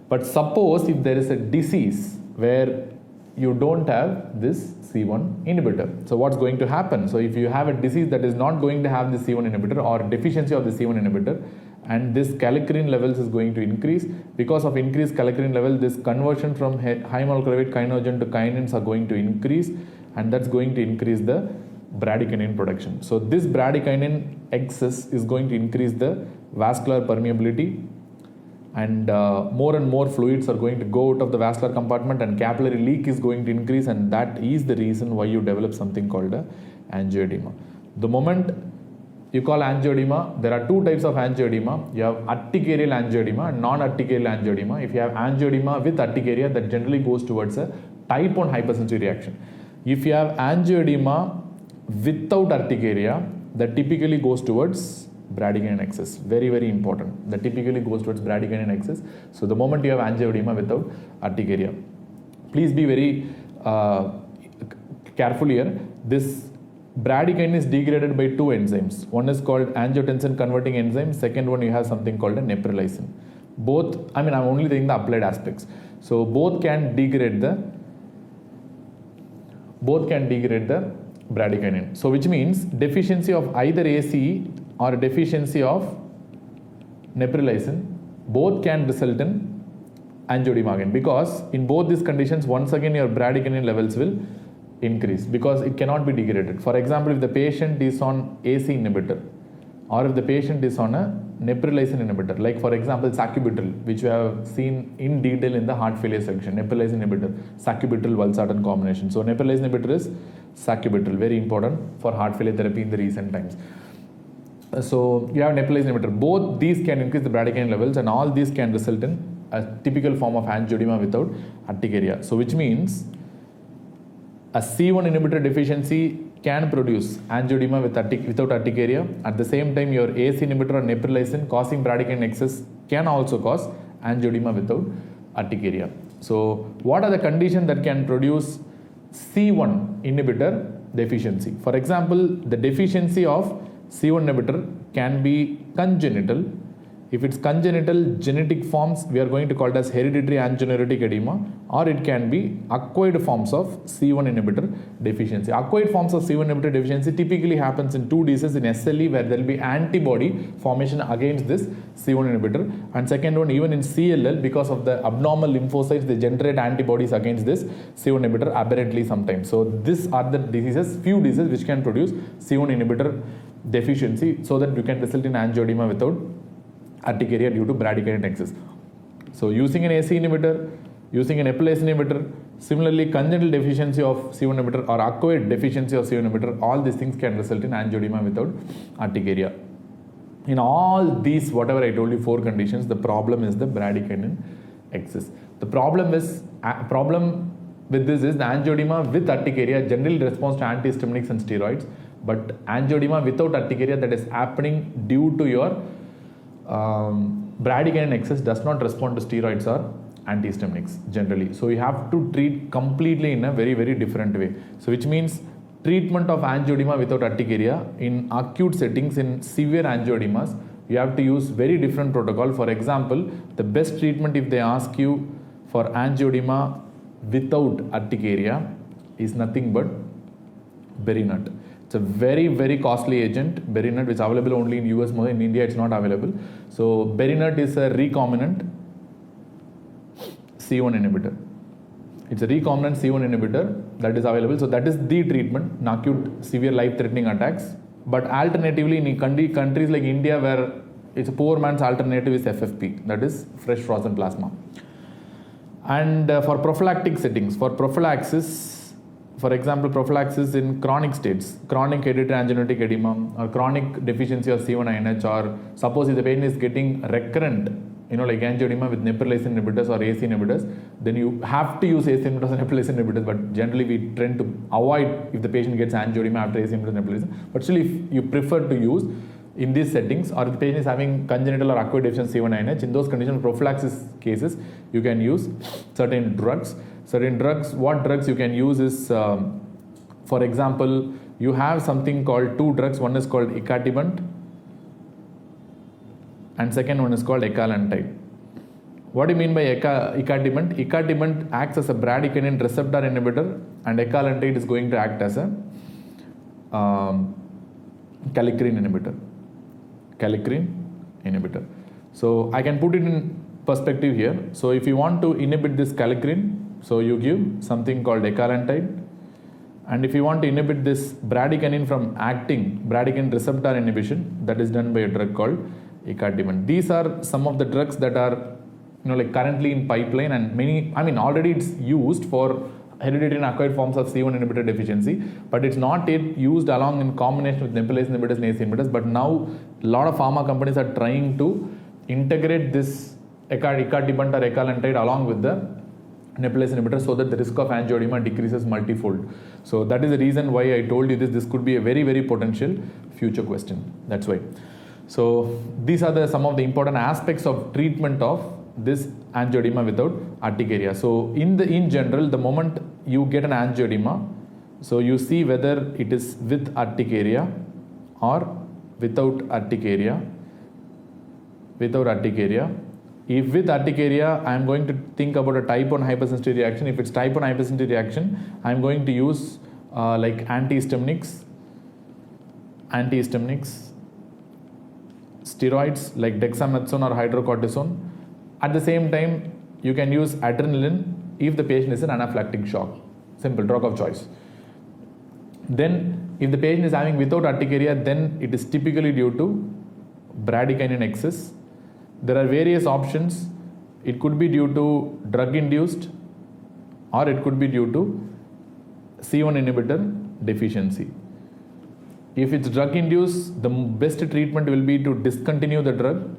A: But suppose if there is a disease where you don't have this C1 inhibitor, so what's going to happen? So if you have a disease that is not going to have the C1 inhibitor, or deficiency of the C1 inhibitor, and this kallikrein levels is going to increase, because of increased kallikrein level, this conversion from high molecular weight kininogen to kinins are going to increase, and that's going to increase the bradykinin production. So this bradykinin excess is going to increase the vascular permeability, and more and more fluids are going to go out of the vascular compartment, and capillary leak is going to increase, and that is the reason why you develop something called angioedema. The moment you call angioedema, there are two types of angioedema. You have urticarial angioedema and non-urticarial angioedema. If you have angioedema with urticaria, that generally goes towards a type 1 hypersensitivity reaction. If you have angioedema without urticaria, that typically goes towards bradykinin excess. Very, very important. That typically goes towards bradykinin excess. So the moment you have angioedema without urticaria, please be very careful here. This bradykinin is degraded by two enzymes. One is called angiotensin converting enzyme. Second one, you have something called a neprilysin. Both, I'm only taking the applied aspects. So both can degrade the bradykinin. So which means deficiency of either ACE or deficiency of neprilysin, both can result in angioedema again, because in both these conditions, once again your bradykinin levels will increase because it cannot be degraded. For example, if the patient is on AC inhibitor, or if the patient is on a neprilysin inhibitor, like for example sacubitril, which we have seen in detail in the heart failure section, neprilysin inhibitor, sacubitril valsartan combination. So neprilysin inhibitor is sacubitril, very important for heart failure therapy in the recent times. So you have neprilysin inhibitor. Both these can increase the bradykinin levels, and all these can result in a typical form of angioedema without urticaria. So which means a C1 inhibitor deficiency can produce angioedema without urticaria. At the same time, your ACE inhibitor or neprilysin causing bradykinin excess can also cause angioedema without urticaria. So what are the conditions that can produce C1 inhibitor deficiency? For example, the deficiency of C1 inhibitor can be congenital, If it's congenital genetic forms, we are going to call it as hereditary angioneuritic edema, or it can be acquired forms of C1 inhibitor deficiency. Acquired forms of C1 inhibitor deficiency typically happens in two diseases, in SLE where there will be antibody formation against this C1 inhibitor, and second one even in CLL because of the abnormal lymphocytes, they generate antibodies against this C1 inhibitor aberrantly sometimes. So these are the diseases, few diseases which can produce C1 inhibitor deficiency, so that you can result in angioedema without urticaria due to bradykinin excess. So using an AC inhibitor, using an epilepsy inhibitor, similarly congenital deficiency of C1 inhibitor or acquired deficiency of C1 inhibitor, all these things can result in angioedema without urticaria. In all these, whatever I told you, 4 conditions, the problem is the bradykinin excess. The problem with this is the angioedema with urticaria generally responds to antihistaminics and steroids, but angioedema without urticaria that is happening due to your bradykinin excess does not respond to steroids or antihistaminics generally. So you have to treat completely in a very, very different way. So which means treatment of angioedema without urticaria in acute settings, in severe angioedemas, you have to use very different protocol. For example, the best treatment if they ask you for angioedema without urticaria is nothing but Berinert. It's a very, very costly agent, Berinert, which is available only in US, in India it's not available. So Berinert is a recombinant C1 inhibitor. It's a recombinant C1 inhibitor that is available. So that is the treatment in acute severe life-threatening attacks. But alternatively, in countries like India where it's a poor man's alternative is FFP, that is fresh frozen plasma. And for prophylactic settings, for prophylaxis, for example, prophylaxis in chronic states, chronic hereditary angioneuritic edema or chronic deficiency of C1INH, or suppose if the patient is getting recurrent, like angioedema with neprilysin inhibitors or AC inhibitors, then you have to use AC inhibitors and neprilysin inhibitors, but generally we tend to avoid if the patient gets angioedema after AC inhibitors and neprilysin. But still, if you prefer to use in these settings, or if the patient is having congenital or acquired deficiency C1INH, in those conditions, prophylaxis cases, you can use certain drugs. What drugs you can use is, for example, you have something called 2 drugs. One is called icatibant and second one is called ecallantide. What do you mean by icatibant? Icatibant acts as a bradykinin receptor inhibitor and ecallantide is going to act as a kallikrein inhibitor. So I can put it in perspective here. So if you want to inhibit this kallikrein, so you give something called ecallantide, and if you want to inhibit this bradykinin from acting, bradykinin receptor inhibition, that is done by a drug called icatibant. These are some of the drugs that are currently in pipeline, and already it's used for hereditary and acquired forms of C1 inhibitor deficiency, but it's not yet used along in combination with neprilysin inhibitors and AC inhibitors. But now a lot of pharma companies are trying to integrate this icatibant or ecallantide along with the neprilysin inhibitor so that the risk of angioedema decreases multifold. So that is the reason why I told you this could be a very, very potential future question. That's why. So these are some of the important aspects of treatment of this angioedema without urticaria. So in general, the moment you get an angioedema, so you see whether it is with urticaria or without urticaria. If with urticaria, I am going to think about a type 1 hypersensitivity reaction. If it's type 1 hypersensitivity reaction, I am going to use like antihistaminics, steroids like dexamethasone or hydrocortisone. At the same time, you can use adrenaline if the patient is in anaphylactic shock. Simple, drug of choice. Then, if the patient is having without urticaria, then it is typically due to bradykinin excess. There are various options. It could be due to drug induced, or it could be due to C1 inhibitor deficiency. If it's drug induced, the best treatment will be to discontinue the drug.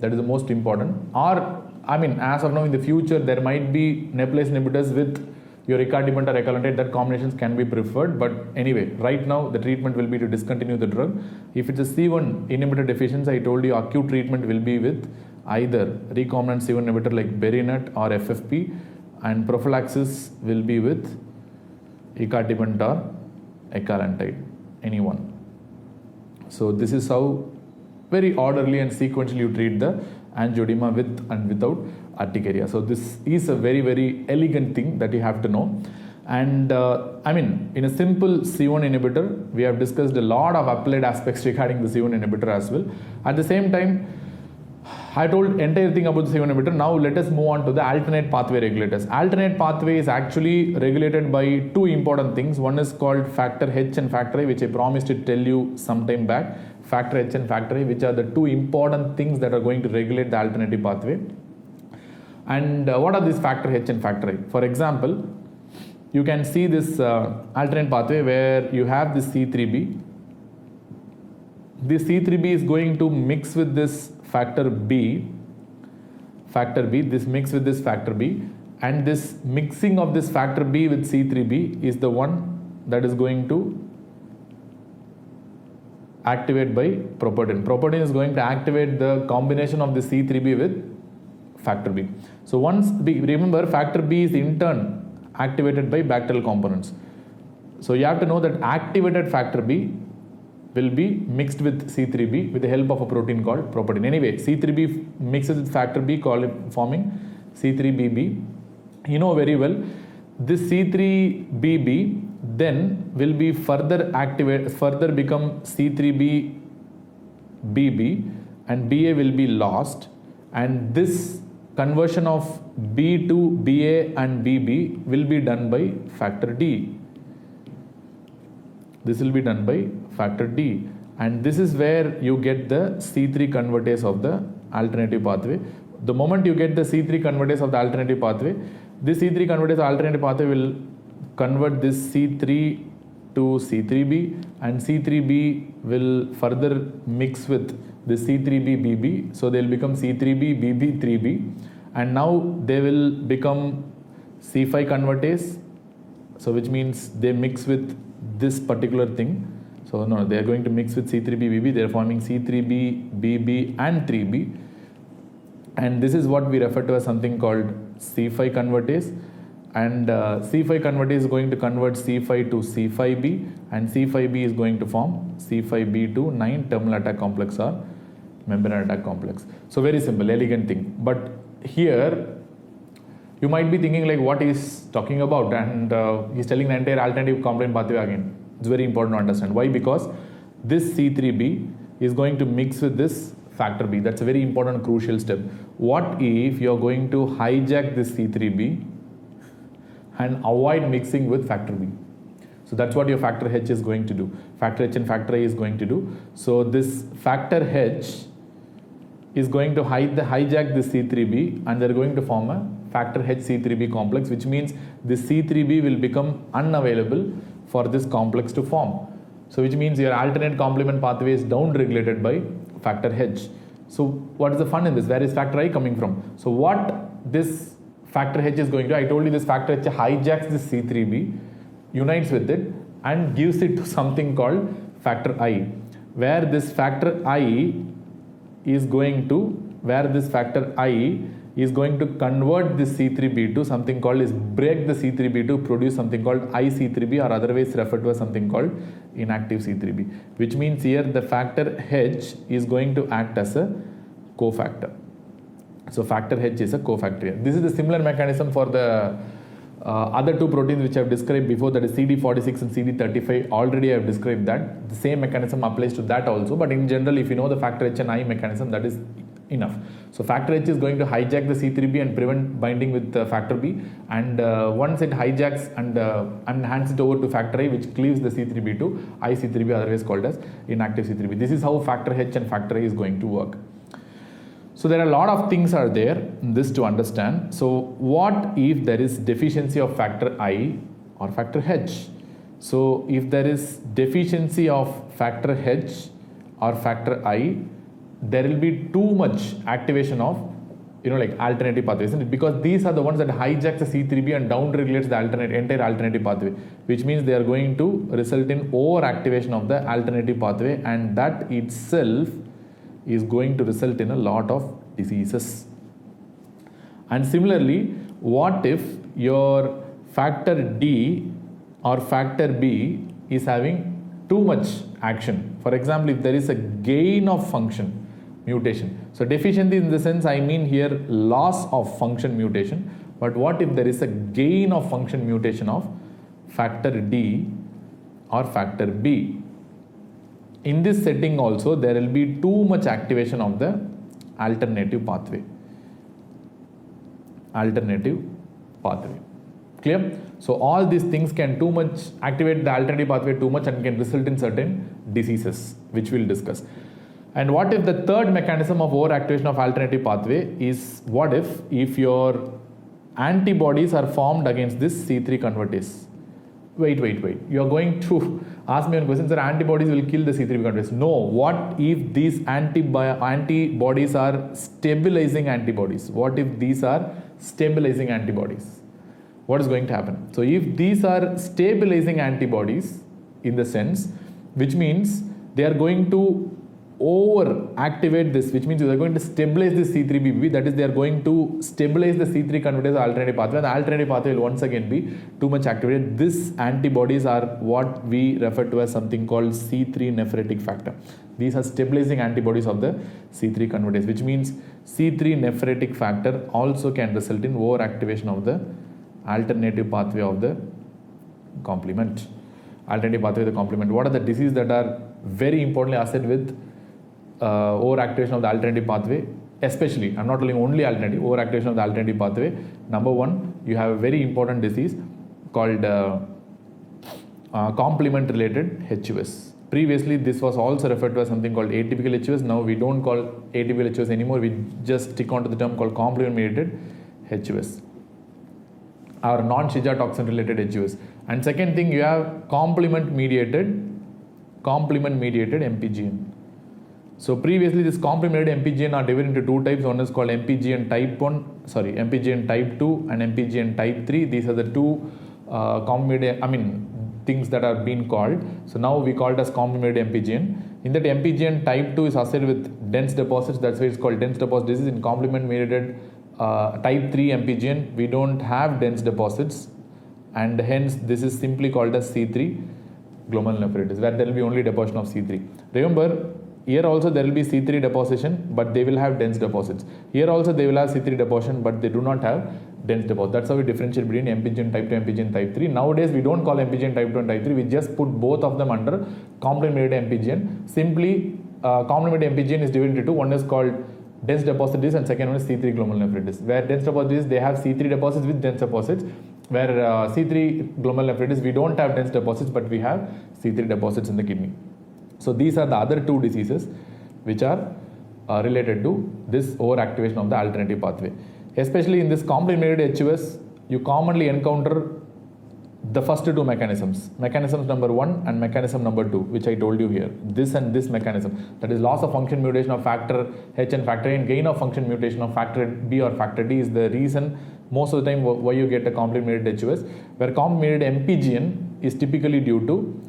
A: That is the most important. Or, as of now in the future, there might be neprilysin inhibitors with your icatibant or ecallantide. That combinations can be preferred. But anyway, right now the treatment will be to discontinue the drug. If it's a C1 inhibitor deficiency, I told you acute treatment will be with either recombinant C1 inhibitor like Berinert or FFP, and prophylaxis will be with icatibant or ecallantide, any one. So this is how very orderly and sequentially you treat the angioedema with and without urticaria. So this is a very, very elegant thing that you have to know. And in a simple C1 inhibitor, we have discussed a lot of applied aspects regarding the C1 inhibitor as well. At the same time, I told entire thing about the C1 inhibitor. Now let us move on to the alternate pathway regulators. Alternate pathway is actually regulated by two important things. One is called factor H and factor I, which I promised to tell you some time back. Factor H and factor I, which are the two important things that are going to regulate the alternative pathway. And what are these factor H and factor I? For example, you can see this alternate pathway where you have this C3b. This C3b is going to mix with this factor B, this mix with this factor B, and this mixing of this factor B with C3b is the one that is going to activate by propotin. Propotin is going to activate the combination of the C3b with factor B. So once remember, factor B is in turn activated by bacterial components. So you have to know that activated factor B will be mixed with C3b with the help of a protein called propotin. Anyway, C3b mixes with factor B forming C3bb. You know very well, this C3bb then will be further become C3bb and BA will be lost, and this conversion of B to BA and BB will be done by factor D. This will be done by factor D, and this is where you get the C3 convertase of the alternative pathway. The moment you get the C3 convertase of the alternative pathway, this C3 convertase alternative pathway will convert this C3 to C3b, and C3b will further mix with the C3b-BB, so they will become C3b-BB3b, and now they will become C5 convertase, so which means they mix with this particular thing. So no, they are going to mix with C3b-BB, they are forming C3b-BB and 3b, and this is what we refer to as something called C5 convertase. And C5 convertase is going to convert C5 to C5b, and C5b is going to form C5b to 9 terminal attack complex or membrane attack complex. So very simple, elegant thing. But here you might be thinking like what he's talking about, and he's telling the entire alternative complement pathway again. It's very important to understand. Why? Because this C3b is going to mix with this factor B. That's a very important crucial step. What if you're going to hijack this C3b and avoid mixing with factor B? So that's what your factor H is going to do. Factor H and factor I is going to do. So this factor H is going to hijack this C3b, and they're going to form a factor H C3b complex, which means this C3b will become unavailable for this complex to form. So which means your alternate complement pathway is down regulated by factor H. So what is the fun in this? Where is factor I coming from? So what this factor H is going to, I told you this factor H hijacks this C3b, unites with it and gives it to something called factor I, where this factor I is going to convert this C3b to something called is break the C3b to produce something called IC3b, or otherwise referred to as something called inactive C3b, which means here the factor H is going to act as a cofactor. So factor H is a cofactor here. This is the similar mechanism for the other two proteins which I have described before, that is CD46 and CD35. Already I have described that. The same mechanism applies to that also, but in general, if you know the factor H and I mechanism, that is enough. So factor H is going to hijack the C3b and prevent binding with factor B, and once it hijacks and hands it over to factor I, which cleaves the C3b to IC3b, otherwise called as inactive C3b. This is how factor H and factor I is going to work. So there are a lot of things are there in this to understand. So what if there is deficiency of factor I or factor H? So if there is deficiency of factor H or factor I, there will be too much activation of like alternative pathways, isn't it? Because these are the ones that hijack the C3b and down regulates the entire alternative pathway, which means they are going to result in overactivation of the alternative pathway, and that itself is going to result in a lot of diseases. And similarly, what if your factor D or factor B is having too much action. For example, if there is a gain of function mutation. So deficiency in the sense I mean here loss of function mutation. But what if there is a gain of function mutation of factor D or factor B? In this setting also there will be too much activation of the alternative pathway. Clear? So all these things can too much activate the alternative pathway too much and can result in certain diseases, which we'll discuss. And what if the third mechanism of overactivation of alternative pathway is, what if your antibodies are formed against this C3 convertase? Wait. You are going to ask me one question, sir, antibodies will kill the C3 convertase. No, what if these antibodies are stabilizing antibodies? What if these are stabilizing antibodies? What is going to happen? So if these are stabilizing antibodies in the sense, which means they are going to overactivate this, which means they are going to stabilize this C3BB, that is they are going to stabilize the C3 convertase alternative pathway, and the alternative pathway will once again be too much activated. These antibodies are what we refer to as something called C3 nephritic factor. These are stabilizing antibodies of the C3 convertase, which means C3 nephritic factor also can result in overactivation of the alternative pathway of the complement. Alternative pathway of the complement. What are the diseases that are very importantly associated with overactivation of the alternative pathway? Especially, I'm not telling only alternative, overactivation of the alternative pathway. Number one, you have a very important disease called complement related HUS. Previously, this was also referred to as something called atypical HUS. Now we don't call atypical HUS anymore. We just stick onto the term called complement mediated HUS or non-Shija toxin related HUS. And second thing, you have complement mediated MPGN. So previously this complement mediated MPGN are divided into two types. One is called MPGN type 2 and MPGN type 3. These are the two things that are being called. So now we call it as complement MPGN. In that MPGN type 2 is associated with dense deposits. That's why it's called dense deposit disease. In complement mediated type 3 MPGN, we don't have dense deposits, and hence this is simply called as C3 glomerulonephritis, where there will be only deposition of C3. Remember, here also there will be C3 deposition, but they will have dense deposits. Here also they will have C3 deposition, but they do not have dense deposit. That's how we differentiate between MPGN type 2 and MPGN type 3. Nowadays we don't call MPGN type 2 and type 3. We just put both of them under complement mediated MPGN. Simply complement mediated MPGN is divided into two. One is called dense deposit disease and second one is C3 glomerulonephritis. Where dense deposit disease, they have C3 deposits with dense deposits. Where C3 glomerulonephritis, we don't have dense deposits, but we have C3 deposits in the kidney. So these are the other two diseases which are related to this overactivation of the alternative pathway. Especially in this complement mediated HUS, you commonly encounter the first two mechanisms. Mechanisms number 1 and mechanism number 2, which I told you here. This and this mechanism. That is loss of function mutation of factor H and factor A, and gain of function mutation of factor B or factor D is the reason most of the time why you get a complement mediated HUS. Where complement mediated MPGN is typically due to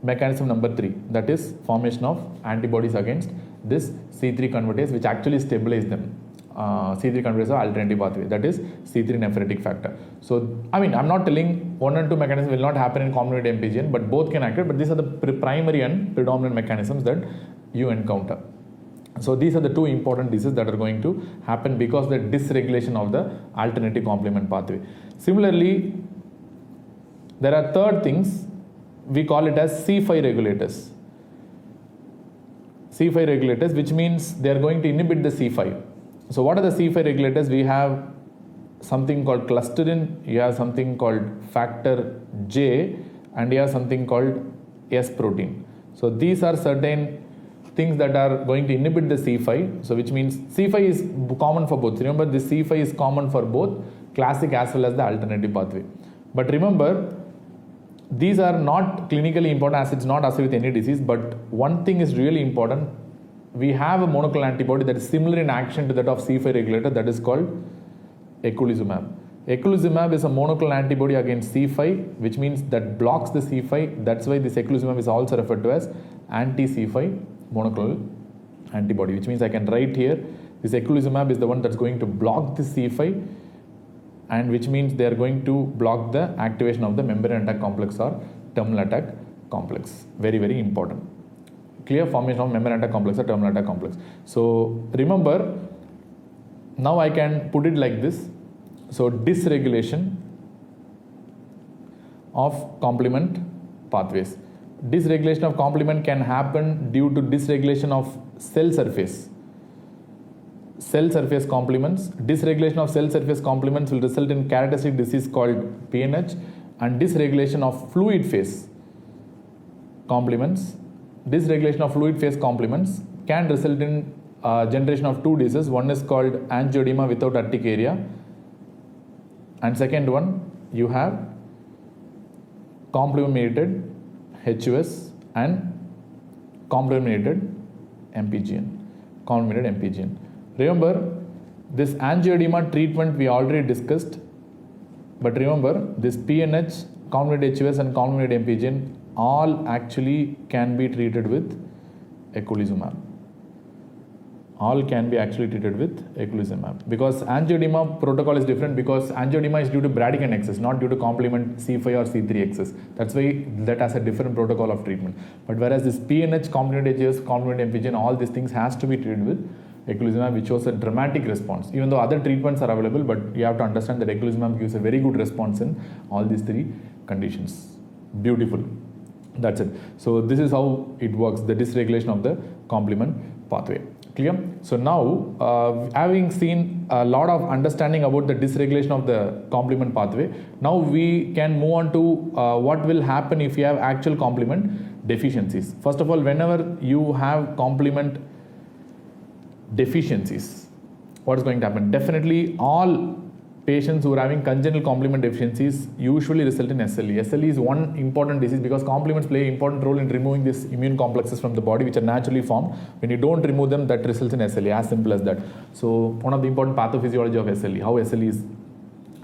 A: mechanism number 3, that is formation of antibodies against this C3 convertase, which actually stabilize them. C3 convertase or alternative pathway, that is C3 nephritic factor. So I'm not telling 1 and 2 mechanisms will not happen in complement MPGN, but both can activate, but these are the primary and predominant mechanisms that you encounter. So these are the two important diseases that are going to happen because of the dysregulation of the alternative complement pathway. Similarly, there are third things, we call it as C5 regulators. C5 regulators, which means they are going to inhibit the C5. So what are the C5 regulators? We have something called clusterin, you have something called factor J, and you have something called S protein. So these are certain things that are going to inhibit the C5. So which means C5 is common for both. Remember, this C5 is common for both classic as well as the alternative pathway. But remember, these are not clinically important as it's not associated with any disease, but one thing is really important. We have a monoclonal antibody that is similar in action to that of C5 regulator, that is called eculizumab. Eculizumab is a monoclonal antibody against C5, which means that blocks the C5. That's why this eculizumab is also referred to as anti-C5 monoclonal antibody, which means I can write here, this eculizumab is the one that's going to block the C5, and which means they are going to block the activation of the membrane attack complex or terminal attack complex. Very, very important. Clear? Formation of membrane attack complex or terminal attack complex. So remember, now I can put it like this. So dysregulation of complement pathways. Dysregulation of complement can happen due to dysregulation of cell surface complements. Dysregulation of cell surface complements will result in characteristic disease called PNH, and dysregulation of fluid phase complements. Dysregulation of fluid phase complements can result in generation of two diseases. One is called angioedema without urticaria, and second one you have complement-mediated HUS and complement-mediated MPGN. Remember, this angioedema treatment we already discussed, but remember this PNH, complement HUS and complement MPGN all actually can be treated with eculizumab. All can be actually treated with eculizumab, because angioedema protocol is different, because angioedema is due to bradykinin excess, not due to complement C5 or C3 excess. That's why that has a different protocol of treatment. But whereas this PNH, complement HUS, complement MPGN, all these things has to be treated with eculizumab, which shows a dramatic response. Even though other treatments are available, but you have to understand that eculizumab gives a very good response in all these three conditions. Beautiful. That's it. So this is how it works, the dysregulation of the complement pathway. Clear? So now, having seen a lot of understanding about the dysregulation of the complement pathway, now we can move on to what will happen if you have actual complement deficiencies. First of all, whenever you have complement deficiencies, what is going to happen? Definitely all patients who are having congenital complement deficiencies usually result in SLE. SLE is one important disease because complements play an important role in removing these immune complexes from the body which are naturally formed. When you don't remove them, that results in SLE, as simple as that. So one of the important pathophysiology of SLE, how SLE is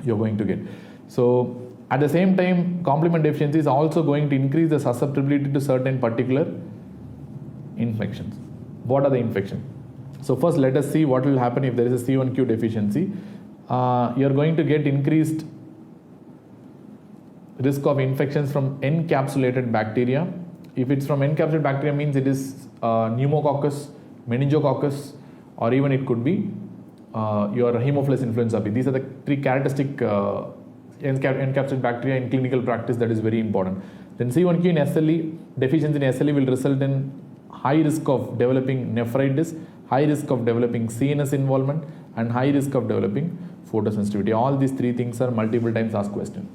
A: you're going to get. So at the same time, complement deficiency is also going to increase the susceptibility to certain particular infections. What are the infections? So first let us see what will happen if there is a C1q deficiency. You are going to get increased risk of infections from encapsulated bacteria. If it's from encapsulated bacteria, means it is pneumococcus, meningococcus, or even it could be your Haemophilus influenza B. These are the three characteristic encapsulated bacteria in clinical practice that is very important. Then C1q in SLE, deficiency in SLE will result in high risk of developing nephritis, high risk of developing CNS involvement, and high risk of developing photosensitivity. All these three things are multiple times asked question.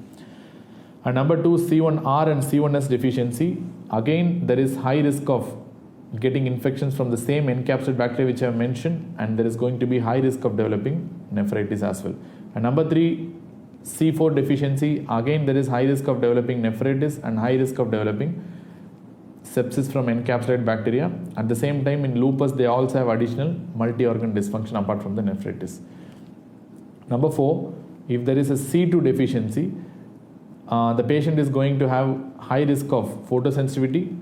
A: And number two, C1R and C1S deficiency. Again, there is high risk of getting infections from the same encapsulated bacteria which I have mentioned, and there is going to be high risk of developing nephritis as well. And number three, C4 deficiency. Again, there is high risk of developing nephritis and high risk of developing sepsis from encapsulated bacteria. At the same time, in lupus, they also have additional multi-organ dysfunction apart from the nephritis. Number four, if there is a C2 deficiency, the patient is going to have high risk of photosensitivity,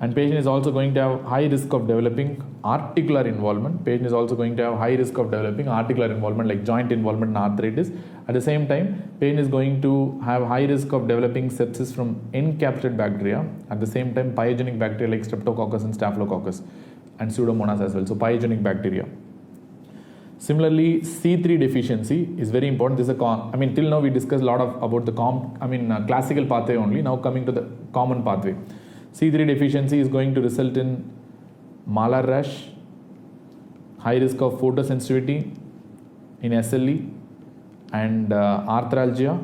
A: and patient is also going to have high risk of developing articular involvement. Patient is also going to have high risk of developing articular involvement like joint involvement and arthritis. At the same time, patient is going to have high risk of developing sepsis from encapsulated bacteria. At the same time, pyogenic bacteria like streptococcus and staphylococcus and pseudomonas as well. So pyogenic bacteria. Similarly, C3 deficiency is very important. This is till now we discussed a lot about the classical pathway only. Now coming to the common pathway. C3 deficiency is going to result in malar rash, high risk of photosensitivity in SLE, and arthralgia,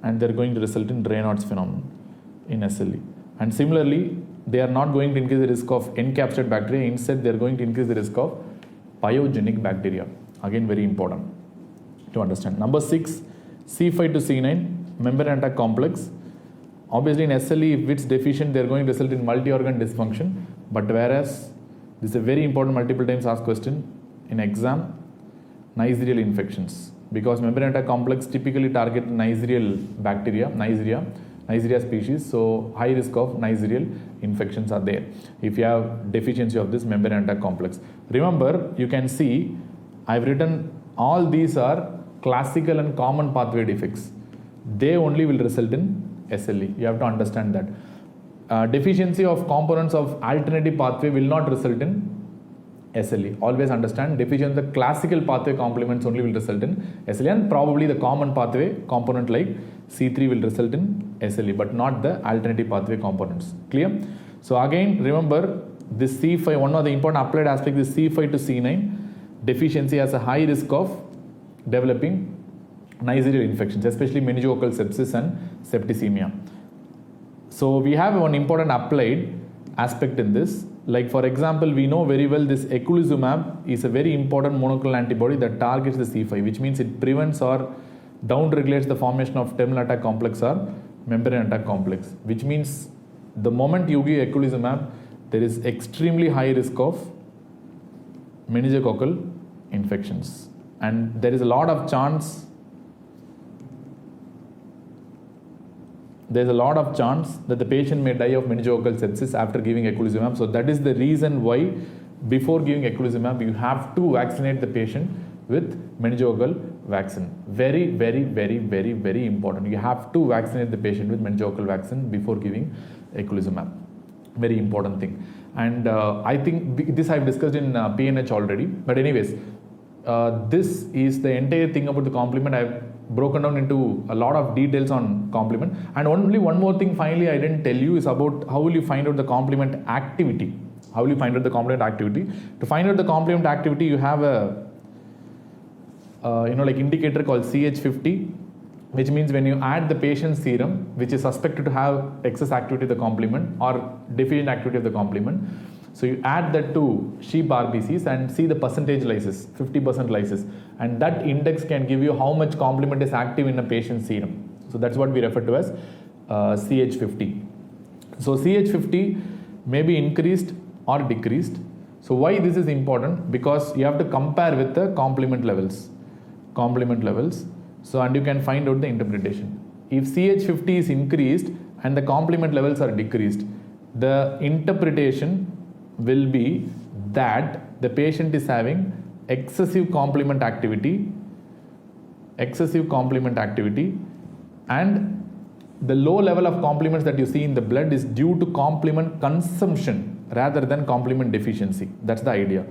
A: and they are going to result in Raynaud's phenomenon in SLE. And similarly, they are not going to increase the risk of encapsulated bacteria. Instead, they are going to increase the risk of pyogenic bacteria. Again, very important to understand. Number 6, C5 to C9 membrane attack complex. Obviously, in SLE, if it's deficient, they are going to result in multi-organ dysfunction. But whereas this is a very important multiple times asked question in exam, Neisseria infections, because membrane attack complex typically target Neisseria bacteria, Neisseria species. So high risk of Neisseria infections are there if you have deficiency of this membrane attack complex. Remember, you can see I've written all these are classical and common pathway defects. They only will result in SLE. You have to understand that. deficiency of components of alternative pathway will not result in SLE. Always understand, deficiency of the classical pathway complements only will result in SLE, and probably the common pathway component like C3 will result in SLE, but not the alternative pathway components. Clear? So again, remember this C5, one of the important applied aspects is C5 to C9. Deficiency has a high risk of developing neiserial infections, especially meningococcal sepsis and septicemia. So we have one important applied aspect in this. Like for example, we know very well this eculizumab is a very important monoclonal antibody that targets the C5, which means it prevents or down-regulates the formation of terminal attack complex or membrane attack complex, which means the moment you give eculizumab, there is extremely high risk of meningococcal infections, and there is a lot of chance that the patient may die of meningococcal sepsis after giving eculizumab. So that is the reason why before giving eculizumab you have to vaccinate the patient with meningococcal vaccine. Very, very, very, very, very important. You have to vaccinate the patient with meningococcal vaccine before giving eculizumab. Very important thing. And I think this I've discussed in PNH already. But anyways, this is the entire thing about the complement. I've broken down into a lot of details on complement. And only one more thing finally I didn't tell you is about how will you find out the complement activity. How will you find out the complement activity? To find out the complement activity, you have a like indicator called CH50, which means when you add the patient's serum, which is suspected to have excess activity of the complement or deficient activity of the complement. So you add that to sheep RBCs and see the percentage lysis, 50% lysis, and that index can give you how much complement is active in a patient's serum. So that's what we refer to as CH50. So CH50 may be increased or decreased. So why this is important? Because you have to compare with the complement levels. So and you can find out the interpretation. If CH50 is increased and the complement levels are decreased, the interpretation will be that the patient is having excessive complement activity, and the low level of complements that you see in the blood is due to complement consumption rather than complement deficiency. That's the idea.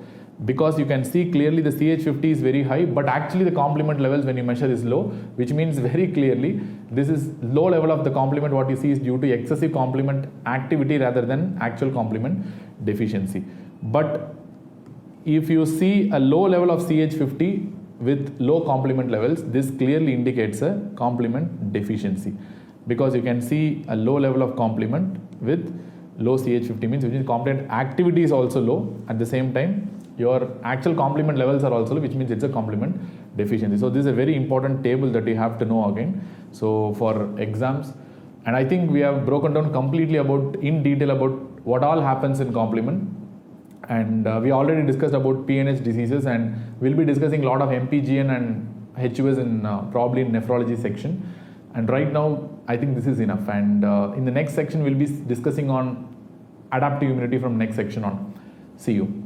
A: Because you can see clearly the CH50 is very high, but actually the complement levels when you measure is low, which means very clearly this is low level of the complement. What you see is due to excessive complement activity rather than actual complement deficiency. But if you see a low level of CH50 with low complement levels, this clearly indicates a complement deficiency, because you can see a low level of complement with low CH50 means which means complement activity is also low. At the same time, your actual complement levels are also low, which means it's a complement deficiency. So this is a very important table that you have to know again. So for exams, and I think we have broken down completely in detail about what all happens in complement. And we already discussed about PNH diseases, and we'll be discussing a lot of MPGN and HUS in probably in nephrology section. And right now, I think this is enough. And in the next section, we'll be discussing on adaptive immunity from next section on. See you.